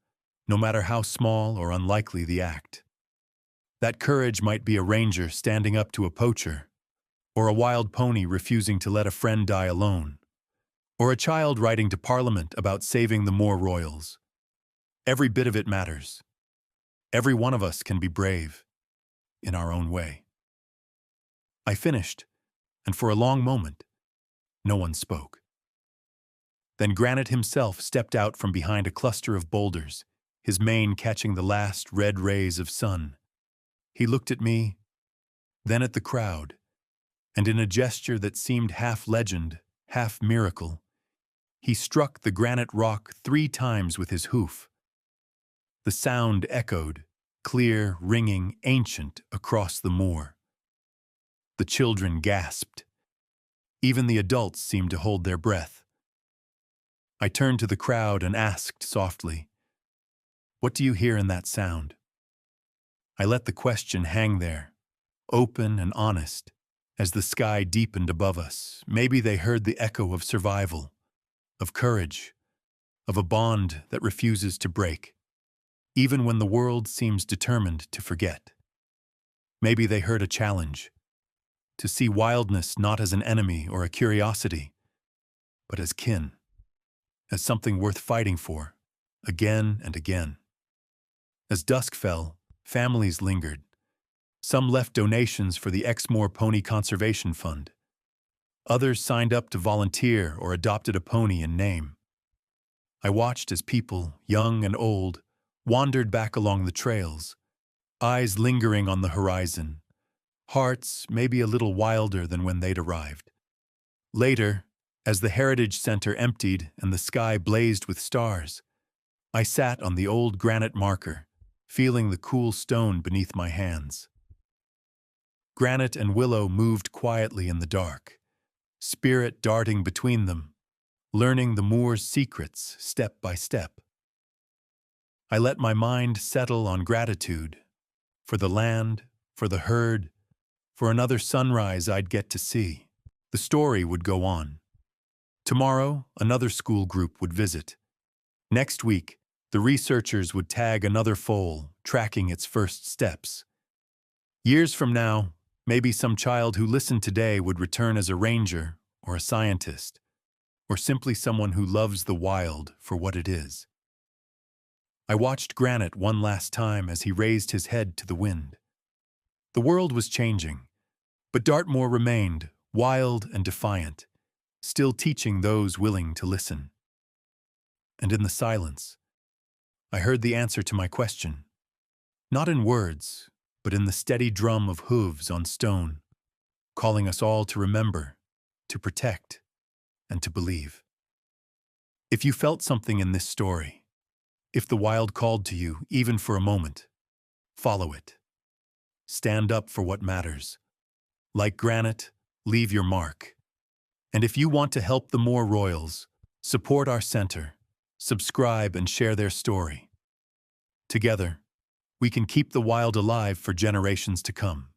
no matter how small or unlikely the act. That courage might be a ranger standing up to a poacher, or a wild pony refusing to let a friend die alone, or a child writing to Parliament about saving the Moor Royals. Every bit of it matters. Every one of us can be brave, in our own way. I finished, and for a long moment, no one spoke. Then Granite himself stepped out from behind a cluster of boulders, his mane catching the last red rays of sun. He looked at me, then at the crowd, and in a gesture that seemed half legend, half miracle, he struck the granite rock 3 times with his hoof. The sound echoed, clear, ringing, ancient, across the moor. The children gasped. Even the adults seemed to hold their breath. I turned to the crowd and asked softly, "What do you hear in that sound?" I let the question hang there, open and honest. As the sky deepened above us, maybe they heard the echo of survival, of courage, of a bond that refuses to break, even when the world seems determined to forget. Maybe they heard a challenge, to see wildness not as an enemy or a curiosity, but as kin, as something worth fighting for, again and again. As dusk fell, families lingered. Some left donations for the Exmoor Pony Conservation Fund. Others signed up to volunteer or adopted a pony in name. I watched as people, young and old, wandered back along the trails, eyes lingering on the horizon, hearts maybe a little wilder than when they'd arrived. Later, as the Heritage Center emptied and the sky blazed with stars, I sat on the old granite marker, feeling the cool stone beneath my hands. Granite and Willow moved quietly in the dark, spirit darting between them, learning the moor's secrets step by step. I let my mind settle on gratitude for the land, for the herd, for another sunrise I'd get to see. The story would go on. Tomorrow, another school group would visit. Next week, the researchers would tag another foal, tracking its first steps. Years from now, maybe some child who listened today would return as a ranger or a scientist, or simply someone who loves the wild for what it is. I watched Granite one last time as he raised his head to the wind. The world was changing, but Dartmoor remained wild and defiant, still teaching those willing to listen. And in the silence, I heard the answer to my question, not in words, but in the steady drum of hooves on stone, calling us all to remember, to protect, and to believe. If you felt something in this story, if the wild called to you, even for a moment, follow it. Stand up for what matters. Like Granite, leave your mark. And if you want to help the Moor Royals, support our center, subscribe and share their story. Together, we can keep the wild alive for generations to come.